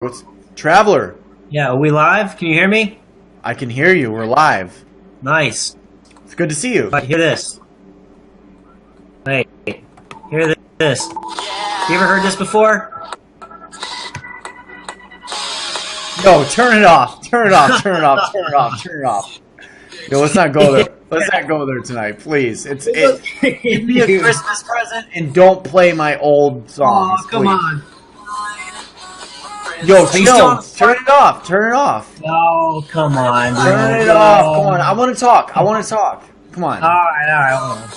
It's Traveller. Yeah, are we live? Can you hear me? I can hear you. We're live. Nice. It's good to see you. But hear this. Wait. Hear this. You ever heard this before? No, turn it off. Turn it off. Turn it off. Turn it off. Turn it off. Yo, let's not go there. Let's not go there tonight, please. Give me a Christmas present and don't play my old songs. Oh, come please. on. Yo, chill. Turn it off. Turn it off. Oh, come on. Dude. Turn it off. Come on. I want to talk. I want to talk. Come on. All right.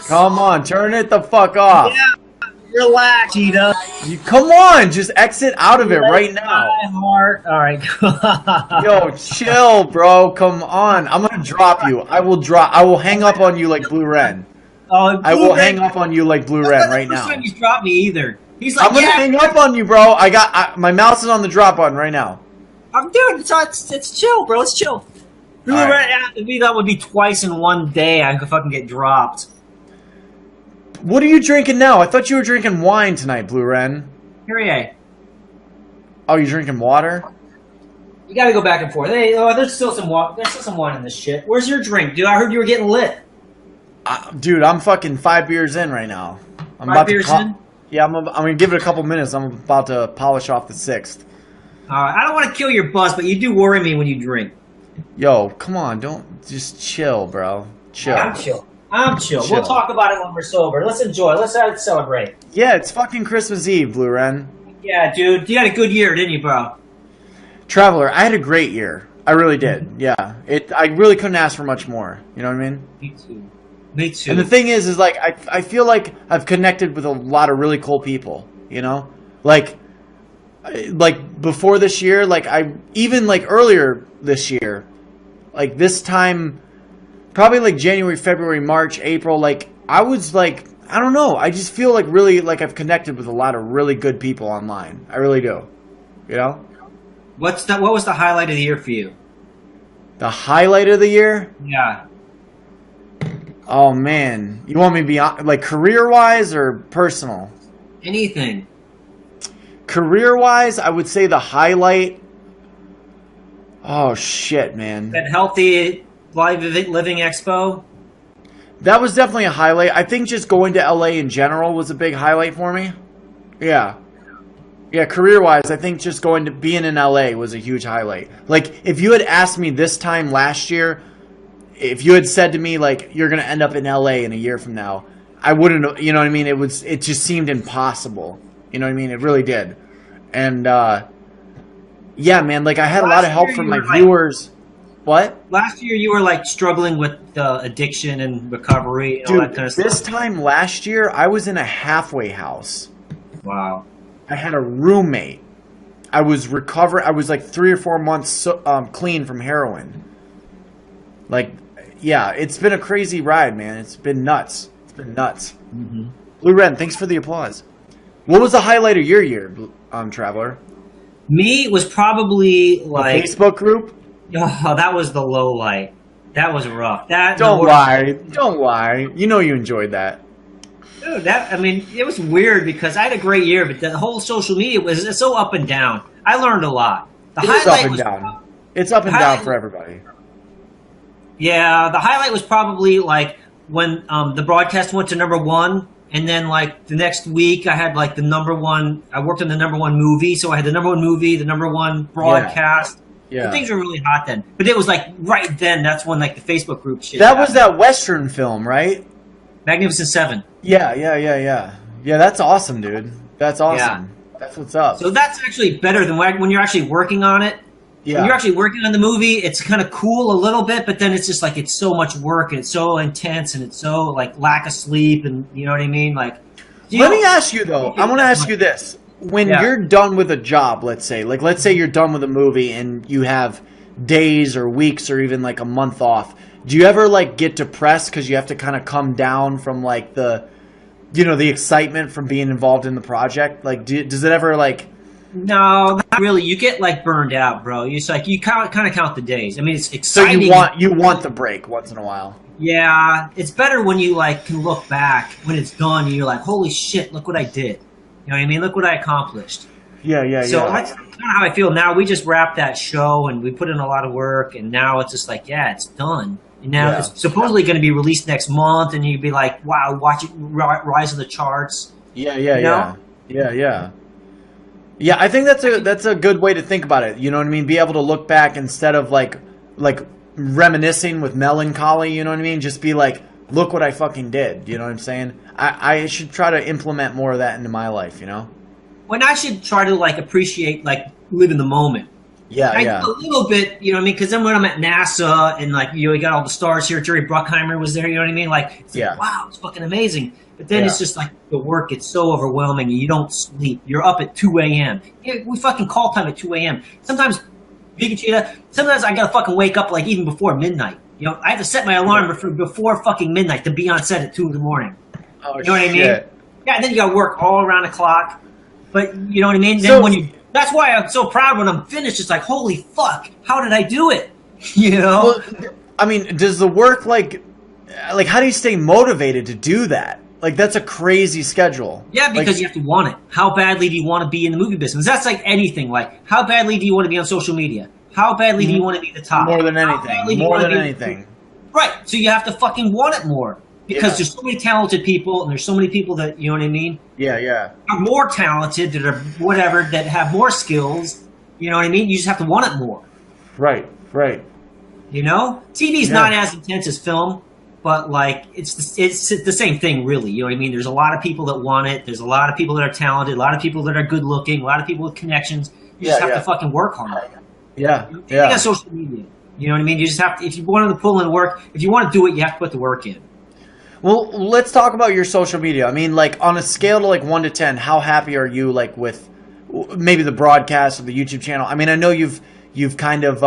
Come on. Turn it the fuck off. Yeah, relax, Cheetah. Come on. Just exit out of it right now. My heart. All right. Yo, chill, bro. Come on. I'm gonna drop you. I will hang up on you like Blue Ren. I will hang up on you like Blue Ren right now. He's dropped me either. He's like, I'm gonna hang up on you, bro. My mouse is on the drop button right now. I'm doing it. It's chill, bro. It's chill. If that would be twice in one day, I could fucking get dropped. What are you drinking now? I thought you were drinking wine tonight, Blue Ren. Perrier. Oh, you're drinking water? You gotta go back and forth. Hey, there's still some water. There's still some wine in this shit. Where's your drink, dude? I heard you were getting lit. Dude, I'm fucking 5 beers in right now. Five beers in? Yeah, I'm gonna give it a couple minutes. I'm about to polish off the 6th. I don't want to kill your buzz, but you do worry me when you drink. Yo, come on, don't just chill, bro. Chill. I'm chill. We'll talk about it when we're sober. Let's enjoy. Let's celebrate. Yeah, it's fucking Christmas Eve, Blue Ren. Yeah, dude. You had a good year, didn't you, bro? Traveller, I had a great year. I really did. Yeah. I really couldn't ask for much more. You know what I mean? Me too. Me too. And the thing is like, I feel like I've connected with a lot of really cool people, you know? Like before this year, even earlier this year, like this time, probably like January, February, March, April, I was I don't know. I just feel really I've connected with a lot of really good people online. I really do. You know? What was the highlight of the year for you? The highlight of the year? Yeah. Oh man, you want me to be career-wise or personal? Anything. Career-wise, I would say the highlight. Oh shit, man. That healthy living expo. That was definitely a highlight. I think just going to LA in general was a big highlight for me. Yeah. Yeah, career-wise, I think just being in LA was a huge highlight. If you had asked me this time last year, if you had said to me you're gonna end up in LA in a year from now, I wouldn't. You know what I mean? It just seemed impossible. You know what I mean? It really did. And yeah, man. I had a lot of help from my viewers. What? Last year you were struggling with addiction and recovery and all that kind of stuff. This time last year I was in a halfway house. Wow. I had a roommate. I was recovering. I was 3 or 4 months clean from heroin. Yeah, it's been a crazy ride, man. It's been nuts. It's been nuts. Mm-hmm. Blue Ren, thanks for the applause. What was the highlight of your year, Traveller? Me was probably the Facebook group. Oh, that was the low light. That was rough. Don't lie. Don't lie. You know you enjoyed that. Dude, it was weird because I had a great year, but the whole social media was so up and down. I learned a lot. It's up and down. It's up and down for everybody. Yeah, the highlight was probably when the broadcast went to #1, and then the next week I had the #1. I worked on the #1 movie, so I had the #1 movie, the #1 broadcast. Yeah. The things were really hot then, but it was right then. That's when the Facebook group shit. That was that Western film, right? Magnificent Seven. Yeah. Yeah, that's awesome, dude. That's awesome. Yeah. That's what's up. So that's actually better than when you're actually working on it. Yeah. When you're actually working on the movie, it's kind of cool a little bit, but then it's just it's so much work and it's so intense and it's so lack of sleep and you know what I mean? Let me ask you though. I want to ask you this. When you're done with a job, let's say you're done with a movie and you have days or weeks or even a month off, do you ever get depressed because you have to kind of come down from the excitement from being involved in the project? Does it ever No, not really. You get burned out, bro. You kind of count the days. I mean, it's exciting. So you want the break once in a while. Yeah, it's better when you can look back when it's done and you're holy shit, look what I did. You know what I mean? Look what I accomplished. Yeah. So that's kind of how I feel now. We just wrapped that show and we put in a lot of work, and now it's just like, yeah, it's done. And now it's supposedly going to be released next month, and you'd be like, wow, watch it rise in the charts. Yeah. Yeah, I think that's a good way to think about it. You know what I mean? Be able to look back instead of like reminiscing with melancholy. You know what I mean? Just be like, look what I fucking did. You know what I'm saying? I should try to implement more of that into my life. You know? When I should try to like appreciate, like, live in the moment. Yeah. A little bit, you know what I mean? Because then when I'm at NASA and like, you got all the stars here, Jerry Bruckheimer was there, you know what I mean? Like, it's like, wow, it's fucking amazing. But then it's just like the work gets so overwhelming and you don't sleep. You're up at 2 a.m. We fucking call time at 2 a.m. Sometimes, VeganCheatah, sometimes I gotta fucking wake up like even before midnight. You know, I have to set my alarm before fucking midnight to be on set at 2 in the morning. Oh, you know what I mean? shit. Yeah, and then you gotta work all around the clock. But you know what I mean? Then that's why I'm so proud when I'm finished. It's like, holy fuck, how did I do it? You know? Well, I mean, does the work like how do you stay motivated to do that? Like, that's a crazy schedule. Yeah, because you have to want it. How badly do you want to be in the movie business? That's like anything. Like, how badly do you want to be on social media? How badly do you want to be the top? More than anything. Right. So you have to fucking want it more. Because there's so many talented people, and there's so many people that, you know what I mean? Yeah. Are more talented, that are whatever, that have more skills. You know what I mean? You just have to want it more. Right. You know? TV's not as intense as film, but like it's the same thing, really. You know what I mean? There's a lot of people that want it. There's a lot of people that are talented. A lot of people that are good looking. A lot of people with connections. You just have to fucking work hard. Yeah. Even on social media. You know what I mean? You just have to. If you want to pull in work, if you want to do it, you have to put the work in. Well, let's talk about your social media. I mean, like, on a scale to like 1 to 10, how happy are you like with maybe the broadcast or the YouTube channel? I mean, I know you've kind of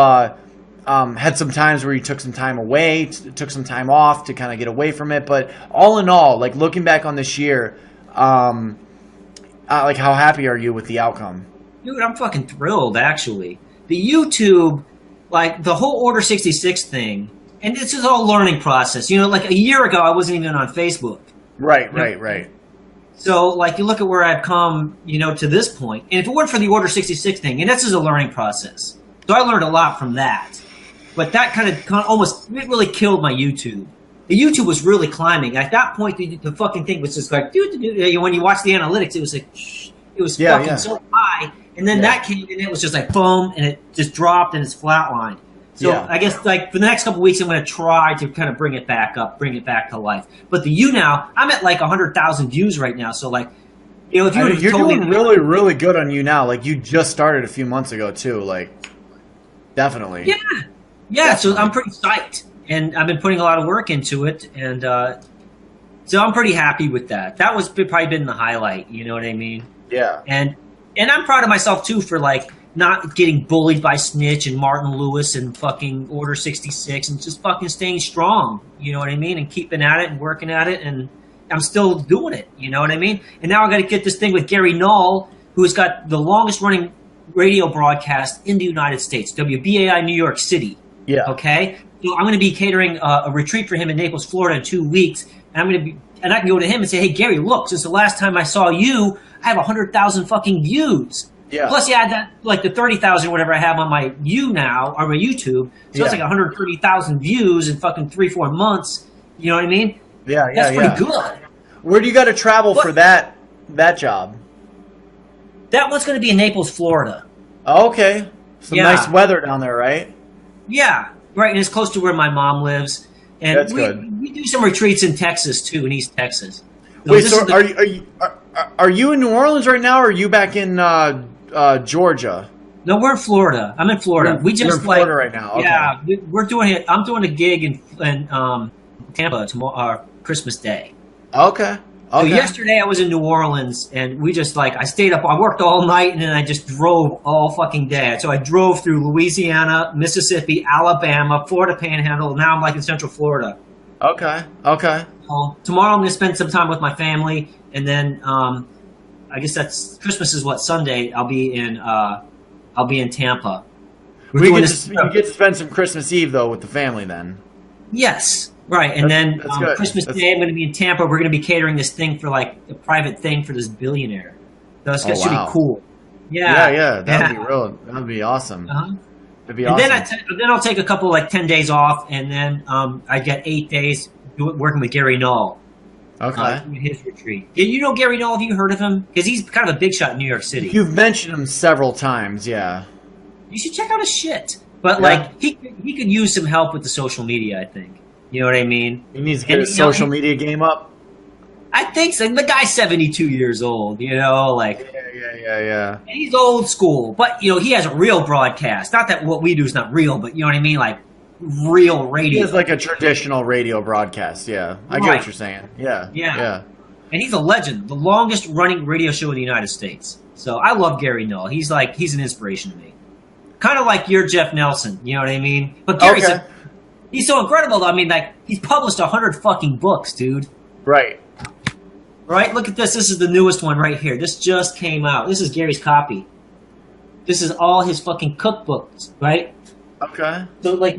had some times where you took some time away, took some time off to kind of get away from it. But all in all, like, looking back on this year, like, how happy are you with the outcome? Dude, I'm fucking thrilled, actually. The YouTube, like, the whole Order 66 thing, and this is all learning process. You know, like, a year ago, I wasn't even on Facebook. Right. So, like, you look at where I've come, you know, to this point. And if it weren't for the Order 66 thing, and this is a learning process. So I learned a lot from that. But that kind of almost, it really killed my YouTube. The YouTube was really climbing. At that point, the fucking thing was just like, when you watch the analytics, it was like, it was fucking so high. And then that came, and it was just like, boom, and it just dropped, and it's flatlined. So I guess, like, for the next couple of weeks, I'm going to try to kind of bring it back up, bring it back to life. But the now, I'm at like 100,000 views right now. So, like, you know, if you you're doing really, really good on you now. Like, you just started a few months ago too. Like, definitely. Yeah. So I'm pretty psyched, and I've been putting a lot of work into it, and so I'm pretty happy with that. That was probably been the highlight. You know what I mean? Yeah. And I'm proud of myself too for like not getting bullied by Snitch and Martin Lewis and fucking Order 66, and just fucking staying strong. You know what I mean? And keeping at it and working at it, and I'm still doing it. You know what I mean? And now I got to get this thing with Gary Null, who's got the longest running radio broadcast in the United States, WBAI New York City. Yeah. Okay. So I'm going to be catering a retreat for him in Naples, Florida, in 2 weeks, and I can go to him and say, "Hey, Gary, look, since the last time I saw you, I have 100,000 fucking views." Yeah. Plus, you add that, like, the 30,000 whatever I have on my now, or my YouTube. So it's like 130,000 views in fucking 3-4 months. You know what I mean? Yeah. That's pretty good. Where do you got to travel for that job? That one's going to be in Naples, Florida. Oh, okay. Some nice weather down there, right? Yeah. Right. And it's close to where my mom lives. And that's good. We do some retreats in Texas, too, in East Texas. Wait, so are you in New Orleans right now, or are you back in Georgia? No, we're in Florida. I'm in Florida. You're in Florida right now. Okay. Yeah, we're doing it. I'm doing a gig in Tampa tomorrow, Christmas Day. Okay. So yesterday I was in New Orleans, and we just I stayed up. I worked all night, and then I just drove all fucking day. So I drove through Louisiana, Mississippi, Alabama, Florida Panhandle. And now I'm like in Central Florida. Okay. So tomorrow I'm going to spend some time with my family, and then I guess that's Christmas is Sunday. I'll be in Tampa. You get to spend some Christmas Eve though with the family then. Yes. Right, and then Christmas Day, I'm going to be in Tampa. We're going to be catering this thing for, like, a private thing for this billionaire. So it's should be cool. Yeah, Yeah, yeah. That would yeah. be real. That would be awesome. Uh-huh. That'd be And then awesome. then I'll take a couple like 10 days off, and then I get 8 days working with Gary Null. Okay. Doing his retreat. Did you know Gary Null? Have you heard of him? Because he's kind of a big shot in New York City. You've mentioned him several times. Yeah. You should check out his shit. But Yeah. like he could use some help with the social media. I think. You know what I mean? He needs to get And, his you know, social media game up. I think so. The guy's 72 years old. You know, like. Yeah. And he's old school, but you know he has a real broadcast. Not that what we do is not real, but you know what I mean, like real He radio. has like a traditional radio broadcast. Yeah, I get Right. what you're saying. Yeah. Yeah. And he's a legend, the longest running radio show in the United States. So I love Gary Null. He's an inspiration to me. Kind of like your Jeff Nelson. You know what I mean? But Gary's Okay. he's so incredible. Though. I mean, like he's published 100 fucking books, dude. Right. Right? Look at this. This is the newest one right here. This just came out. This is Gary's copy. This is all his fucking cookbooks, right? Okay. So, like,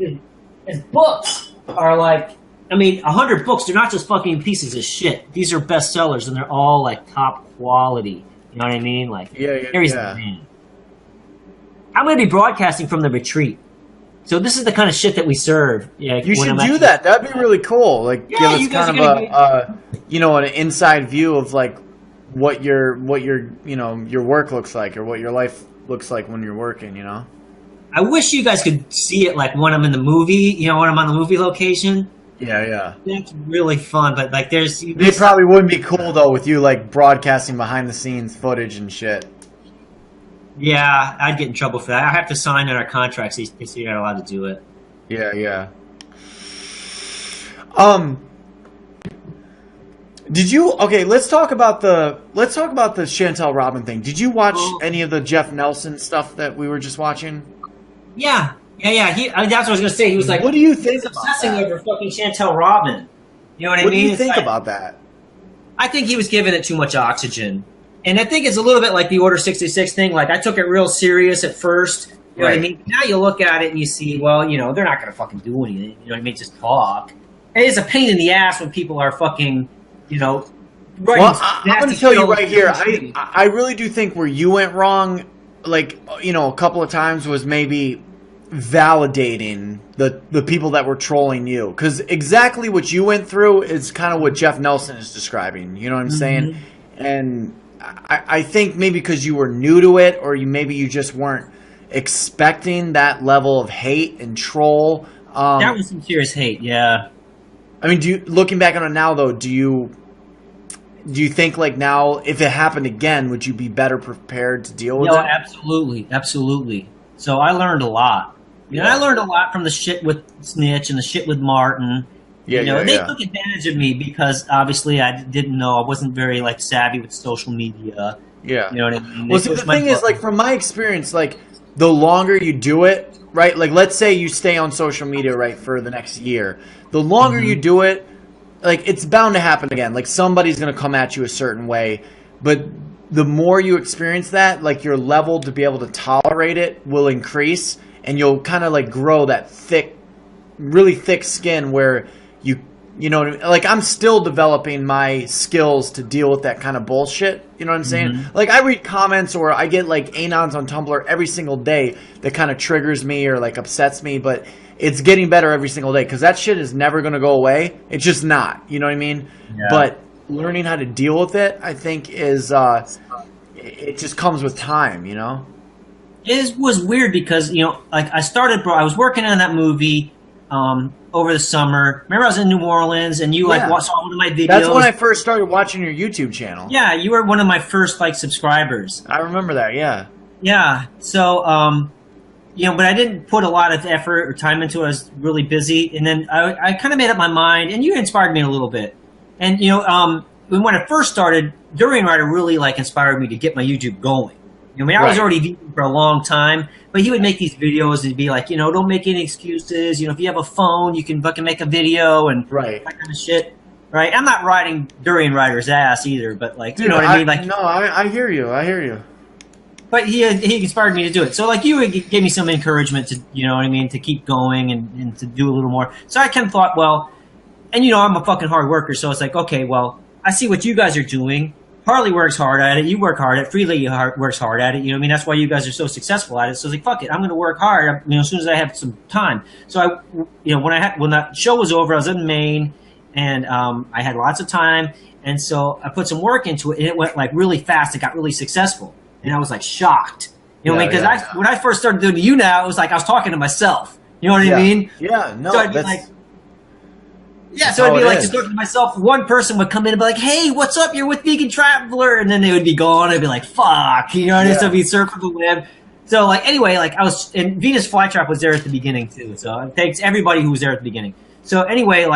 his books are like, I mean, 100 books, they're not just fucking pieces of shit. These are bestsellers, and they're all, like, top quality. You know what I mean? Like, Yeah. Gary's the man. I'm going to be broadcasting from the retreat. So this is the kind of shit that we serve. Yeah, You should do that. That'd be really cool. Like, Yeah, give us you guys kind are of an inside view of like what your your work looks like or what your life looks like when you're working. You know. I wish you guys could see it, like, when I'm in the movie, you know, when I'm on the movie location. Yeah. That's really fun, but, like, It probably wouldn't be cool though with you like broadcasting behind the scenes footage and shit. Yeah, I'd get in trouble for that. I have to sign in our contracts so you're not allowed to do it. Yeah. Did you let's talk about the Chantel Robin thing. Did you watch any of the Jeff Nelson stuff that we were just watching? Yeah. That's what I was gonna say. He was like, What do you think about obsessing that? over fucking Chantel Robin. You know what I mean? What do you It's think like- about that? I think he was giving it too much oxygen. And I think it's a little bit like the Order 66 thing. Like, I took it real serious at first. You know what I Right. mean? Now you look at it and you see, well, you know, they're not going to fucking do anything. You know what I mean? Just talk. And it's a pain in the ass when people are fucking, you know, writing Well, I'm going to nasty tell you films. right here. I really do think where you went wrong, like, you know, a couple of times was maybe validating the people that were trolling you, because exactly what you went through is kind of what Jeff Nelson is describing. You know what I'm saying? And I think maybe because you were new to it, or maybe you just weren't expecting that level of hate and troll. That was some serious hate, yeah. I mean, looking back on it now, though, do you think like now, if it happened again, would you be better prepared to deal with No, it? absolutely. So I learned a lot. You know, I learned a lot from the shit with Snitch and the shit with Martin. Yeah, you know, yeah, they yeah. took advantage of me because obviously I didn't know. I wasn't very like savvy with social media. Yeah. You know what I mean? Well, They see, the pushed my thing is, like, from my experience, like, the longer you do it, right? Like, let's say you stay on social media, right, for the next year. The longer you do it, like, it's bound to happen again. Like, somebody's going to come at you a certain way. But the more you experience that, like, your level to be able to tolerate it will increase. And you'll kind of, like, grow that really thick skin where you know what I mean? Like, I'm still developing my skills to deal with that kind of bullshit. You know what I'm saying? Like, I read comments or I get, like, anons on Tumblr every single day that kind of triggers me or, like, upsets me. But it's getting better every single day because that shit is never going to go away. It's just not. You know what I mean? Yeah. But learning how to deal with it, I think, is it just comes with time, you know? It was weird because, you know, like I was working on that movie over the summer. Remember I was in New Orleans and you Yeah. saw one of my videos? That's when I first started watching your YouTube channel. Yeah, you were one of my first like subscribers. I remember that, yeah. Yeah. So, you know, but I didn't put a lot of effort or time into it. I was really busy. And then I kind of made up my mind and you inspired me a little bit. And, you know, when I first started, Durian Rider really like inspired me to get my YouTube going. I mean, I was Right. already vegan for a long time, but he would make these videos and be like, you know, don't make any excuses. You know, if you have a phone, you can fucking make a video and Right. that kind of shit. Right? I'm not riding Durian Rider's ass either, but like, Dude, you know what I mean? Like, no, I hear you. I hear you. but he inspired me to do it. So like you gave me some encouragement to, you know what I mean, to keep going and to do a little more. So I kind of thought, well, and you know, I'm a fucking hard worker. So it's like, okay, well, I see what you guys are doing. Harley works hard at it. You work hard at it. Freely works hard at it. You know what I mean? That's why you guys are so successful at it. So it's like, fuck it. I'm going to work hard, as soon as I have some time. So when that show was over, I was in Maine and, I had lots of time. And so I put some work into it and it went like really fast. It got really successful. And I was like shocked, when I first started doing the YouNow, it was like I was talking to myself. You know what I mean? Yeah, no, so I'd be like, just talking to myself. One person would come in and be like, "Hey, what's up? You're with VeganTraveller," and then they would be gone. I'd be like, "Fuck," you know what I mean? So I'd be surfing the web. So anyway, I was, and Venus Flytrap was there at the beginning too. So thanks everybody who was there at the beginning. So anyway,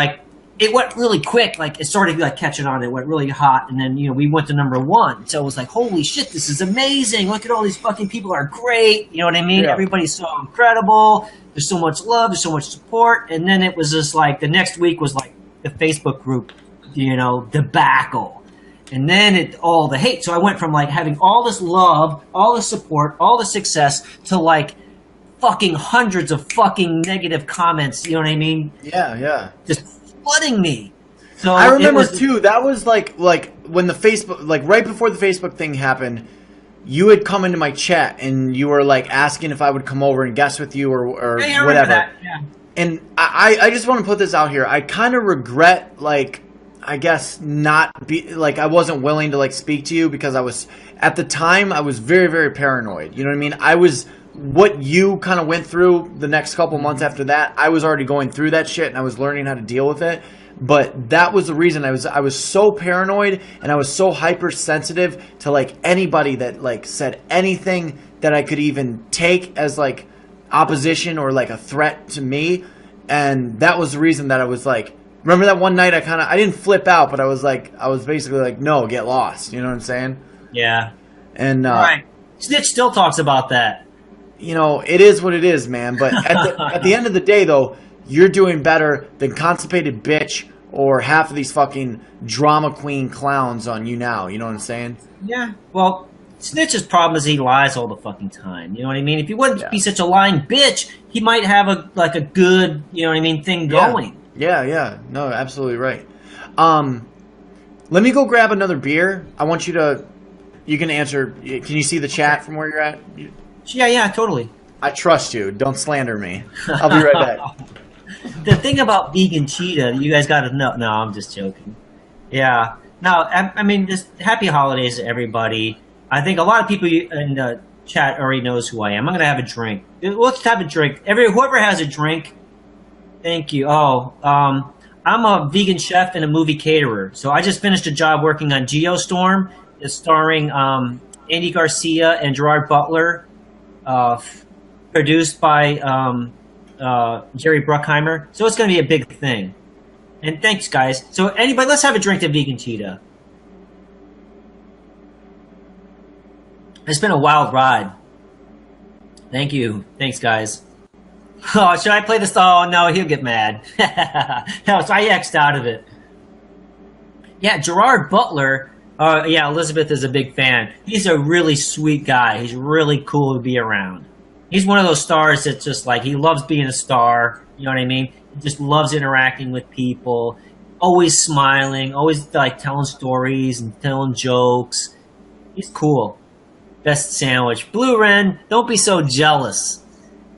it went really quick. It started catching on. It went really hot, and then we went to #1. So it was like, holy shit, this is amazing! Look at all these fucking people are great. You know what I mean? Yeah. Everybody's so incredible. There's so much love. There's so much support. And then it was just the next week was the Facebook group, debacle, and then all the hate. So I went from having all this love, all the support, all the success to fucking hundreds of fucking negative comments. You know what I mean? Yeah. Just flooding me. So I remember too. That was like when the Facebook, right before the Facebook thing happened, you had come into my chat and you were asking if I would come over and guest with you or I whatever. That. Yeah. And I just want to put this out here. I kind of regret I guess not be I wasn't willing to speak to you because I was at the time I was very, very paranoid. You know what I mean? I was what you kind of went through the next couple months after that. I was already going through that shit and I was learning how to deal with it. But that was the reason I was so paranoid and I was so hypersensitive to anybody that said anything that I could even take as opposition or a threat to me. And that was the reason that I was remember that one night I didn't flip out, but I was basically no, get lost. You know what I'm saying? Yeah. And right. Snitch still talks about that. It is what it is, man. But at the end of the day, though, you're doing better than Constipated Bitch or half of these fucking drama queen clowns on YouNow. You know what I'm saying? Yeah. Well, Snitch's problem is he lies all the fucking time. You know what I mean? If he wouldn't be such a lying bitch, he might have a good, thing going. Yeah. No, absolutely right. Let me go grab another beer. I want you to. You can answer. Can you see the chat from where you're at? Yeah, totally. I trust you. Don't slander me. I'll be right back. The thing about VeganCheatah, you guys got to know. No, I'm just joking. Yeah. No, I mean, just happy holidays to everybody. I think a lot of people in the chat already knows who I am. I'm going to have a drink. Let's have a drink. Whoever has a drink, thank you. I'm a vegan chef and a movie caterer. So I just finished a job working on Geostorm. It's starring Andy Garcia and Gerard Butler. Produced by Jerry Bruckheimer. So it's going to be a big thing. And thanks, guys. So anybody, let's have a drink to VeganCheatah. It's been a wild ride. Thank you. Thanks, guys. Oh, should I play this? Oh, no, he'll get mad. No, so I X'd out of it. Yeah, Gerard Butler. Elizabeth is a big fan. He's a really sweet guy. He's really cool to be around. He's one of those stars that's just he loves being a star. You know what I mean? He just loves interacting with people. Always smiling. Always telling stories and telling jokes. He's cool. Best sandwich. Blue Ren, don't be so jealous.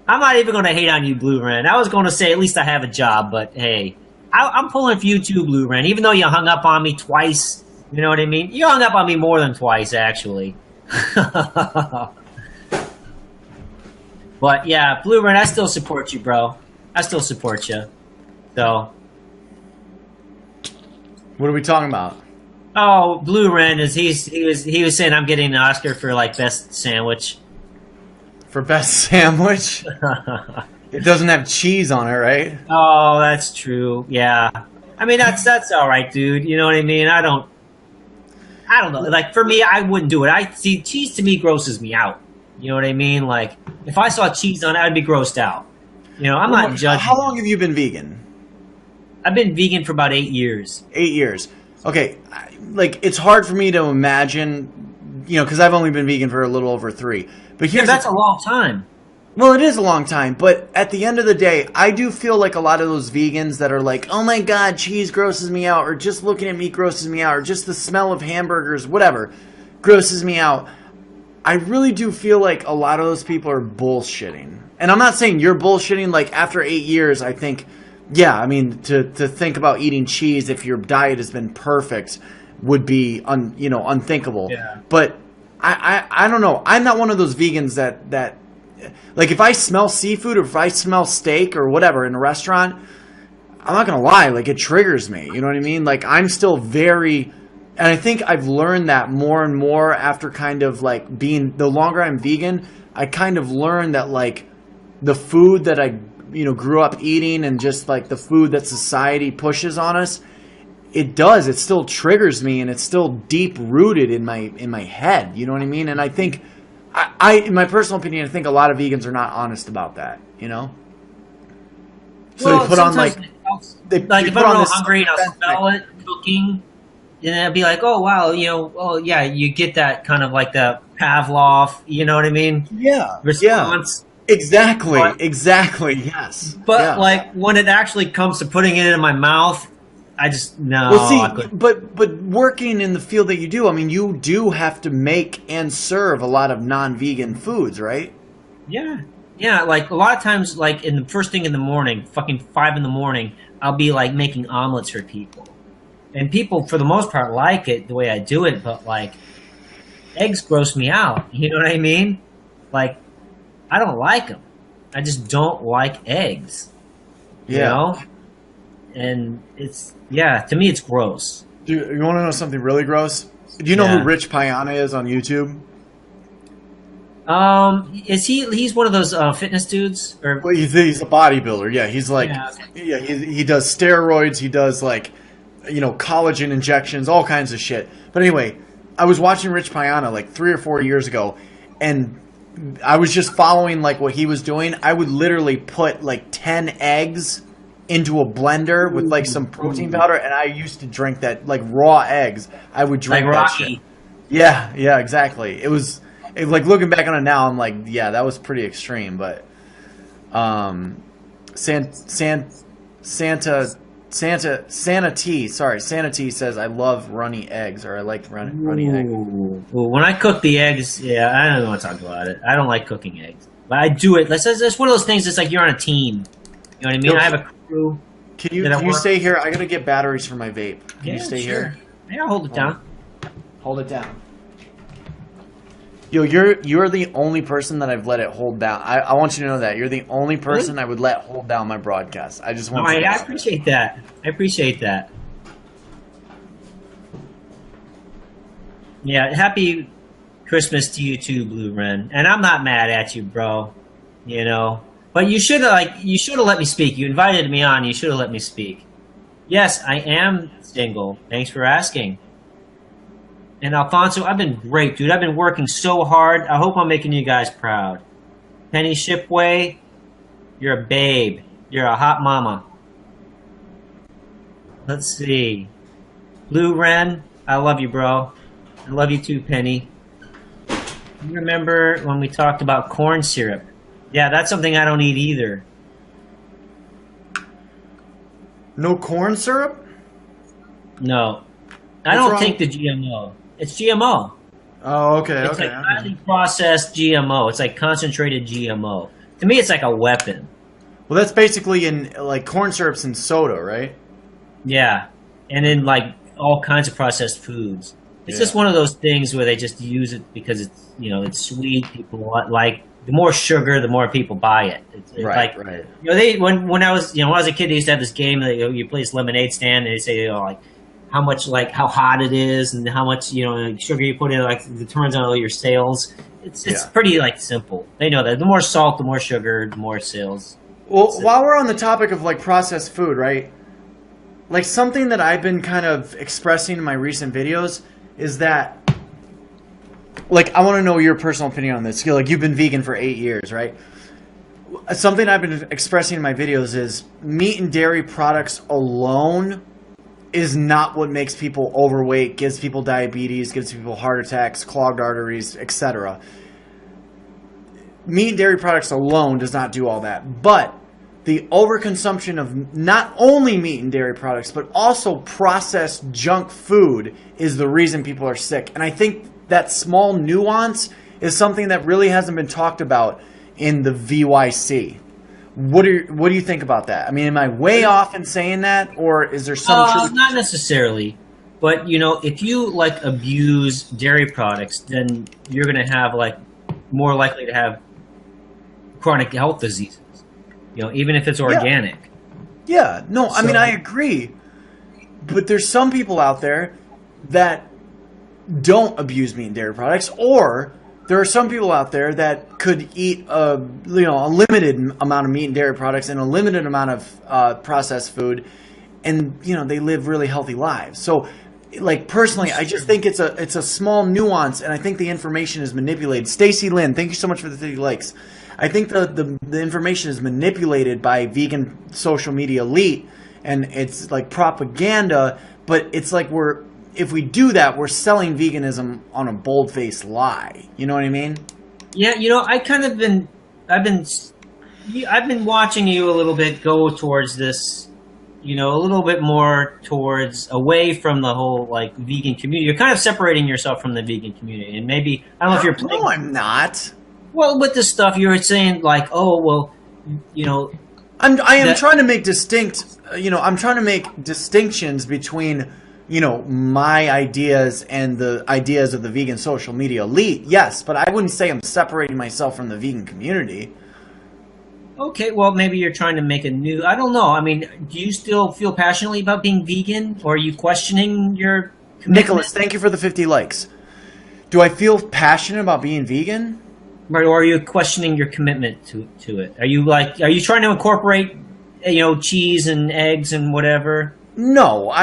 I'm not even going to hate on you, Blue Ren. I was going to say at least I have a job, but hey. I'm pulling for you too, Blue Ren. Even though you hung up on me twice. You know what I mean? You hung up on me more than twice, actually. But yeah, Blue Ren, I still support you, bro. I still support you. So. What are we talking about? Oh, Blue Ren he was saying I'm getting an Oscar for best sandwich. For best sandwich? It doesn't have cheese on it, right? Oh, that's true. Yeah. I mean that's all right, dude. You know what I mean? I don't know. For me, I wouldn't do it. Cheese to me grosses me out. You know what I mean? If I saw cheese on it, I'd be grossed out. I'm not judging. How long have you been vegan? I've been vegan for about 8 years. 8 years. Okay. It's hard for me to imagine, because I've only been vegan for a little over 3. But that's a long time. Well, it is a long time, but at the end of the day, I do feel like a lot of those vegans that are like, oh my god, cheese grosses me out, or just looking at meat grosses me out, or just the smell of hamburgers, whatever, grosses me out. I really do feel like a lot of those people are bullshitting. And I'm not saying you're bullshitting. Like, after 8 years, I think, yeah, I mean, to think about eating cheese if your diet has been perfect would be, unthinkable. Yeah. But I don't know. I'm not one of those vegans that like, if I smell seafood or if I smell steak or whatever in a restaurant, I'm not gonna lie, like, it triggers me. You know what I mean? Like, I'm still very, and I think I've learned that more and more after kind of like being, the longer I'm vegan, I kind of learned that, like, the food that I grew up eating and just like the food that society pushes on us, it still triggers me, and it's still deep rooted in my head. You know what I mean? And I think in my personal opinion, I think a lot of vegans are not honest about that, So Well, they put on like if I'm real hungry and I'll smell it cooking, and I'll be like, oh wow, yeah, you get that kind of like the Pavlov, you know what I mean? Yeah. Response. Yeah. Exactly. Yes. But yeah. like when it actually comes to putting it in my mouth, I just no. Well, see, but working in the field that you do, I mean, you do have to make and serve a lot of non-vegan foods, right? Yeah. Like a lot of times, like in the first thing in the morning, fucking 5 a.m, I'll be like making omelets for people, and people for the most part like it the way I do it. But like, eggs gross me out. You know what I mean? Like, I don't like them. I just don't like eggs. You know? And it's, to me it's gross. Do you want to know something really gross? Do you know who Rich Piana is on YouTube? Is he's one of those fitness dudes? Or well, he's a bodybuilder. Yeah, he's like, he does steroids. He does like, collagen injections, all kinds of shit. But anyway, I was watching Rich Piana like 3 or 4 years ago, and I was just following like what he was doing. I would literally put like 10 eggs into a blender with like some protein powder, and I used to drink that, like raw eggs. I would drink like that Rocky. shit. Yeah, exactly. It was like, looking back on it now, I'm like, yeah, that was pretty extreme. But Santa T says, I love runny eggs, or I like runny eggs. Well, when I cook the eggs, I don't want to talk about it. I don't like cooking eggs, but I do it. It's one of those things. It's like you're on a team. You know what I mean? I have a crew. Can you stay here? I gotta get batteries for my vape. Can you stay here? Yeah, hold it down. Hold it down. Yo, you're the only person that I've let it hold down. I want you to know that you're the only person I would let hold down my broadcast. I just want. I appreciate that. I appreciate that. Yeah, happy Christmas to you too, Blue Ren. And I'm not mad at you, bro. But you should have let me speak. You invited me on. You should have let me speak. Yes, I am single. Thanks for asking. And Alfonso, I've been great, dude. I've been working so hard. I hope I'm making you guys proud. Penny Shipway, you're a babe. You're a hot mama. Let's see. Blue Ren, I love you, bro. I love you too, Penny. You remember when we talked about corn syrup? Yeah, that's something I don't eat either. No corn syrup? No. I don't think the GMO. It's GMO. Oh, okay. It's like highly processed GMO. It's like concentrated GMO. To me, it's like a weapon. Well, that's basically in like corn syrup's in soda, right? Yeah, and in like all kinds of processed foods. It's just one of those things where they just use it because it's it's sweet. People like the more sugar, the more people buy it. It's right. They when I was when I was a kid, they used to have this game that you play this lemonade stand, and they say like how much like how hot it is and how much sugar you put in, like determines on all your sales. It's pretty like simple. They know that the more salt, the more sugar, the more sales. Well, while we're on the topic of like processed food, right? Like something that I've been kind of expressing in my recent videos is that, like, I want to know your personal opinion on this. Like, you've been vegan for 8 years, right? Something I've been expressing in my videos is meat and dairy products alone is not what makes people overweight, gives people diabetes, gives people heart attacks, clogged arteries, etc. meat and dairy products alone does not do all that. But the overconsumption of not only meat and dairy products, but also processed junk food is the reason people are sick. And I think that small nuance is something that really hasn't been talked about in the VYC. What do you think about that? I mean, am I way off in saying that, or is there some truth? Not necessarily. But, if you, abuse dairy products, then you're going to have, more likely to have chronic health diseases, even if it's organic. Yeah, no, I mean, I agree. But there's some people out there that don't abuse meat and dairy products, or there are some people out there that could eat a limited amount of meat and dairy products and a limited amount of processed food, and, they live really healthy lives. So, personally, I just think it's a small nuance, and I think the information is manipulated. Stacy Lynn, thank you so much for the 30 likes. I think the information is manipulated by vegan social media elite, and it's like propaganda, but it's like if we do that, we're selling veganism on a bold-faced lie. You know what I mean? Yeah, I've been watching you a little bit go towards this, a little bit more towards away from the whole vegan community. You're kind of separating yourself from the vegan community, and maybe I don't know if you're playing. No, I'm not. Well, with this stuff, you were saying I am trying to make I'm trying to make distinctions between, my ideas and the ideas of the vegan social media elite. Yes, but I wouldn't say I'm separating myself from the vegan community. Okay, well, maybe you're trying to make I don't know. I mean, do you still feel passionately about being vegan, or are you questioning your commitment? Nicholas, thank you for the 50 likes. Do I feel passionate about being vegan? Right, or are you questioning your commitment to it? Are you trying to incorporate, cheese and eggs and whatever? No.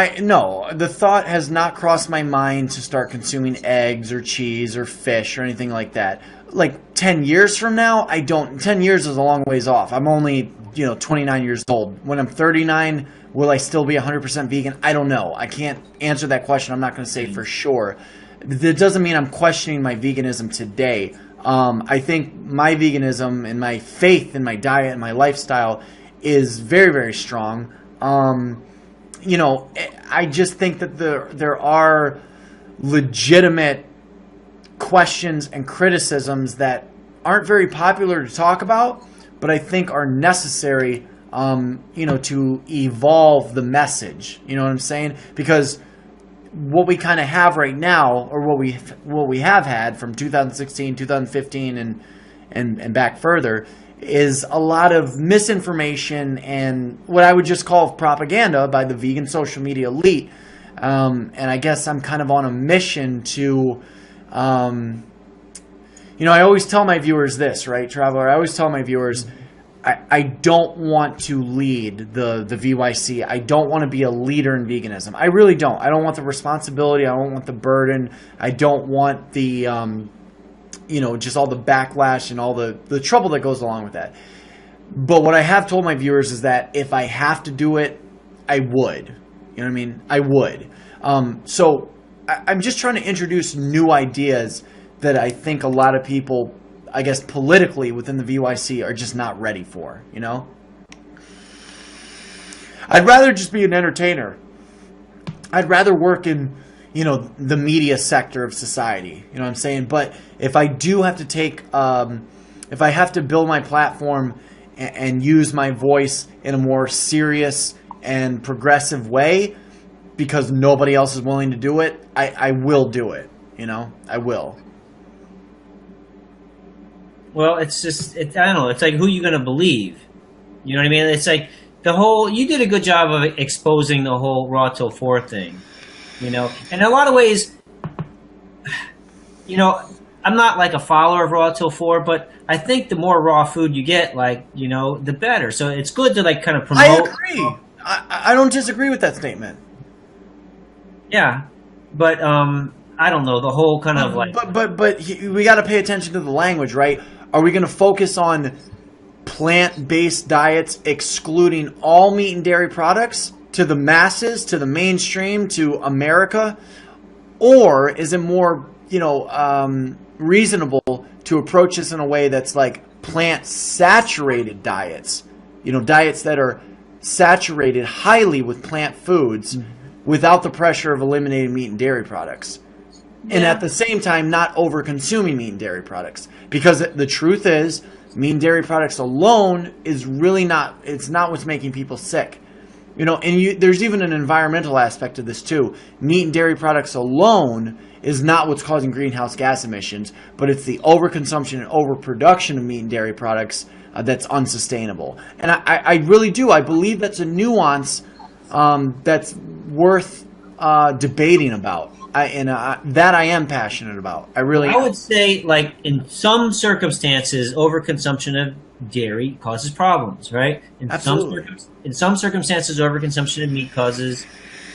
The thought has not crossed my mind to start consuming eggs or cheese or fish or anything like that. 10 years from now, 10 years is a long ways off. I'm only, 29 years old. When I'm 39, will I still be 100% vegan? I don't know. I can't answer that question. I'm not going to say for sure. That doesn't mean I'm questioning my veganism today. I think my veganism and my faith in my diet and my lifestyle is very, very strong. I just think that there are legitimate questions and criticisms that aren't very popular to talk about, but I think are necessary, to evolve the message. You know what I'm saying? Because what we kind of have right now, or what we have had from 2016, 2015, and back further, is a lot of misinformation and what I would just call propaganda by the vegan social media elite. And I guess I'm kind of on a mission to, I always tell my viewers this, right, Traveler? I always tell my viewers, I don't want to lead the VYC. I don't want to be a leader in veganism. I really don't. I don't want the responsibility. I don't want the burden. I don't want the, just all the backlash and all the trouble that goes along with that. But what I have told my viewers is that if I have to do it, I would. You know what I mean? I would. So I'm just trying to introduce new ideas that I think a lot of people, I guess, politically within the VYC are just not ready for, I'd rather just be an entertainer. I'd rather work in, the media sector of society. You know what I'm saying? But if I do have to if I have to build my platform and use my voice in a more serious and progressive way because nobody else is willing to do it, I will do it. I will. Well, it's just, I don't know, it's like who you going to believe. You know what I mean? It's like you did a good job of exposing the whole Raw Till 4 thing. And in a lot of ways, I'm not like a follower of Raw Till 4, but I think the more raw food you get, the better. So it's good to kind of promote. I agree. I don't disagree with that statement. Yeah, but I don't know, the whole kind of But we got to pay attention to the language, right? Are we going to focus on plant-based diets excluding all meat and dairy products to the masses, to the mainstream, to America? Or is it more, reasonable to approach this in a way that's like plant-saturated diets, diets that are saturated highly with plant foods without the pressure of eliminating meat and dairy products. And at the same time, not over-consuming meat and dairy products. Because the truth is, meat and dairy products alone is really not, it's not what's making people sick. And there's even an environmental aspect of this too. Meat and dairy products alone is not what's causing greenhouse gas emissions, but it's the overconsumption and overproduction of meat and dairy products that's unsustainable. And I really do. I believe that's a nuance that's worth debating about. That I am passionate about. I would say, like, in some circumstances, overconsumption of dairy causes problems, right? Absolutely. In some circumstances, overconsumption of meat causes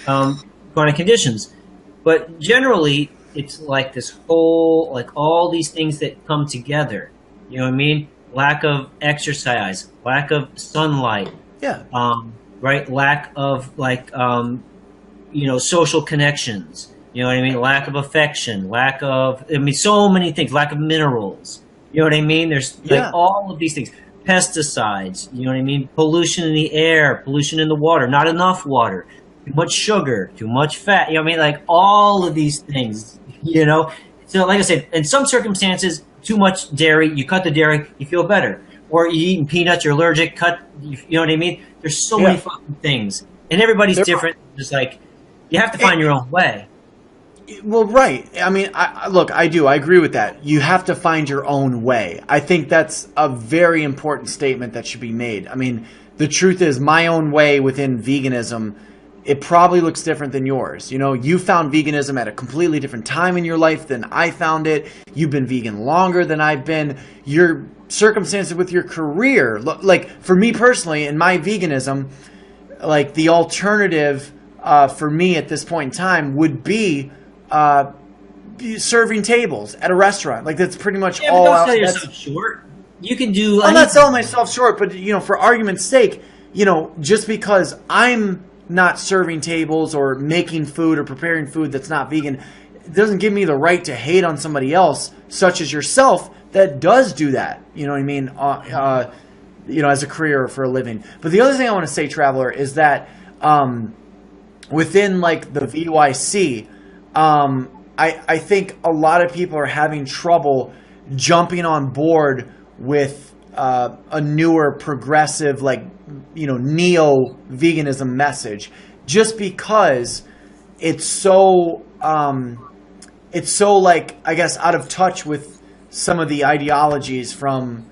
chronic conditions. But generally, it's like this whole, like, all these things that come together. You know what I mean? Lack of exercise, lack of sunlight. Yeah. Right? Lack of, like, social connections. You know what I mean? Lack of affection, so many things, lack of minerals. You know what I mean? There's like all of these things. Pesticides, you know what I mean? Pollution in the air, pollution in the water, not enough water, too much sugar, too much fat. You know what I mean? Like all of these things, So like I said, in some circumstances, too much dairy, you cut the dairy, you feel better. Or you eating peanuts, you're allergic, you know what I mean? There's so many fucking things. And everybody's different. Just like, you have to find your own way. Well, right. I mean, I agree with that. You have to find your own way. I think that's a very important statement that should be made. I mean, the truth is my own way within veganism, it probably looks different than yours. You found veganism at a completely different time in your life than I found it. You've been vegan longer than I've been. Your circumstances with your career, like for me personally, in my veganism, like the alternative for me at this point in time would be serving tables at a restaurant. Like that's pretty much all. Don't sell yourself short. You can do. I'm not selling myself short, but for argument's sake, just because I'm not serving tables or making food or preparing food that's not vegan, it doesn't give me the right to hate on somebody else, such as yourself, that does do that. You know what I mean? As a career or for a living. But the other thing I want to say, Traveler, is that within like the VYC. I think a lot of people are having trouble jumping on board with a newer progressive, like, neo-veganism message, just because it's so like, I guess, out of touch with some of the ideologies from,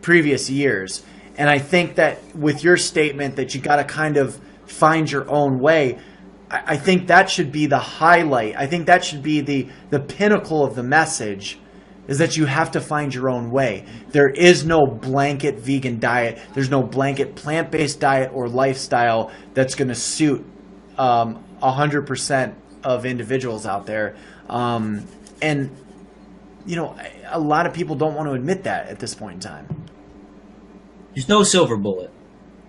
previous years. And I think that with your statement that you got to kind of find your own way, I think that should be the highlight. I think that should be the pinnacle of the message, is that you have to find your own way. There is no blanket vegan diet. There's no blanket plant-based diet or lifestyle that's going to suit 100% of individuals out there. And, a lot of people don't want to admit that at this point in time. There's no silver bullet.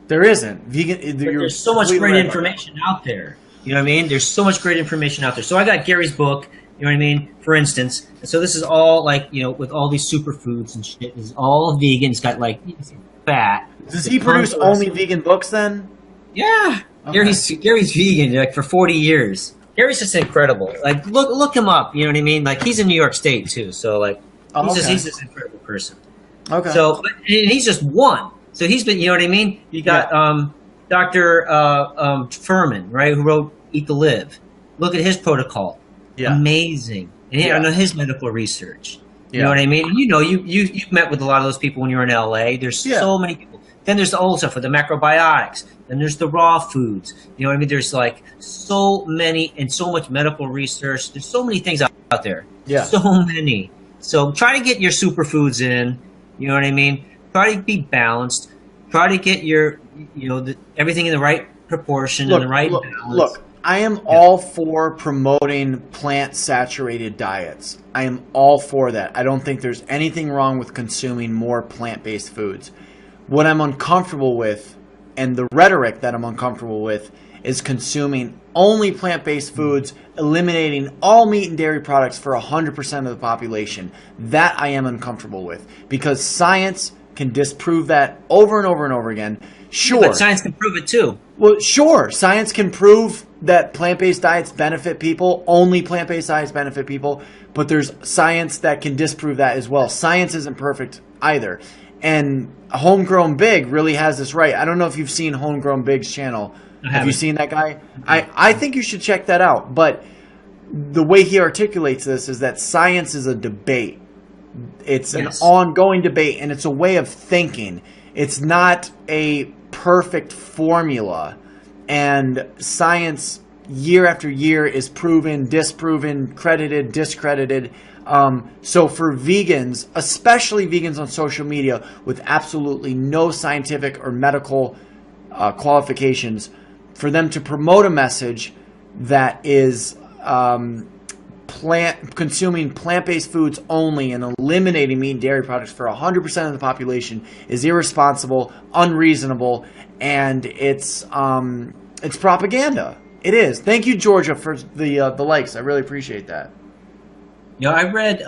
There isn't. There's so much great information out there. You know what I mean? There's so much great information out there. So I got Gary's book, you know what I mean? For instance. So this is all like, with all these superfoods and shit. It's all vegan. It's got like fat. Does he produce only vegan books then? Yeah. Okay. Gary's vegan like for 40 years. Gary's just incredible. Like look him up, you know what I mean? Like he's in New York State too. So like he's just an incredible person. Okay. So and he's just one. So he's been, you know what I mean? You got Dr. Furman, right, who wrote Eat to Live. Look at his protocol. Yeah. Amazing. And his medical research. You know what I mean? You've met with a lot of those people when you were in LA. There's so many people. Then there's the old stuff with the macrobiotics. Then there's the raw foods. You know what I mean? There's like so many and so much medical research. There's so many things out there. Yeah. So many. So try to get your superfoods in. You know what I mean? Try to be balanced. Try to get your, everything in the right proportion and the right balance. Look, I am all for promoting plant-saturated diets. I am all for that. I don't think there's anything wrong with consuming more plant-based foods. What I'm uncomfortable with and the rhetoric that I'm uncomfortable with is consuming only plant-based foods, eliminating all meat and dairy products for 100% of the population. That I am uncomfortable with, because science can disprove that over and over and over again. Sure. But science can prove it too. Well, sure. Science can prove that plant-based diets benefit people. Only plant-based diets benefit people. But there's science that can disprove that as well. Science isn't perfect either. And Homegrown Big really has this right. I don't know if you've seen Homegrown Big's channel. Have you seen that guy? I think you should check that out. But the way he articulates this is that science is a debate. It's an ongoing debate, and it's a way of thinking. It's not a perfect formula. And science, year after year, is proven, disproven, credited, discredited. So for vegans, especially vegans on social media with absolutely no scientific or medical qualifications, for them to promote a message that is consuming plant-based foods only and eliminating meat and dairy products for 100% of the population is irresponsible, unreasonable, and it's propaganda. It is. Thank you, Georgia, for the likes. I really appreciate that. You know, I read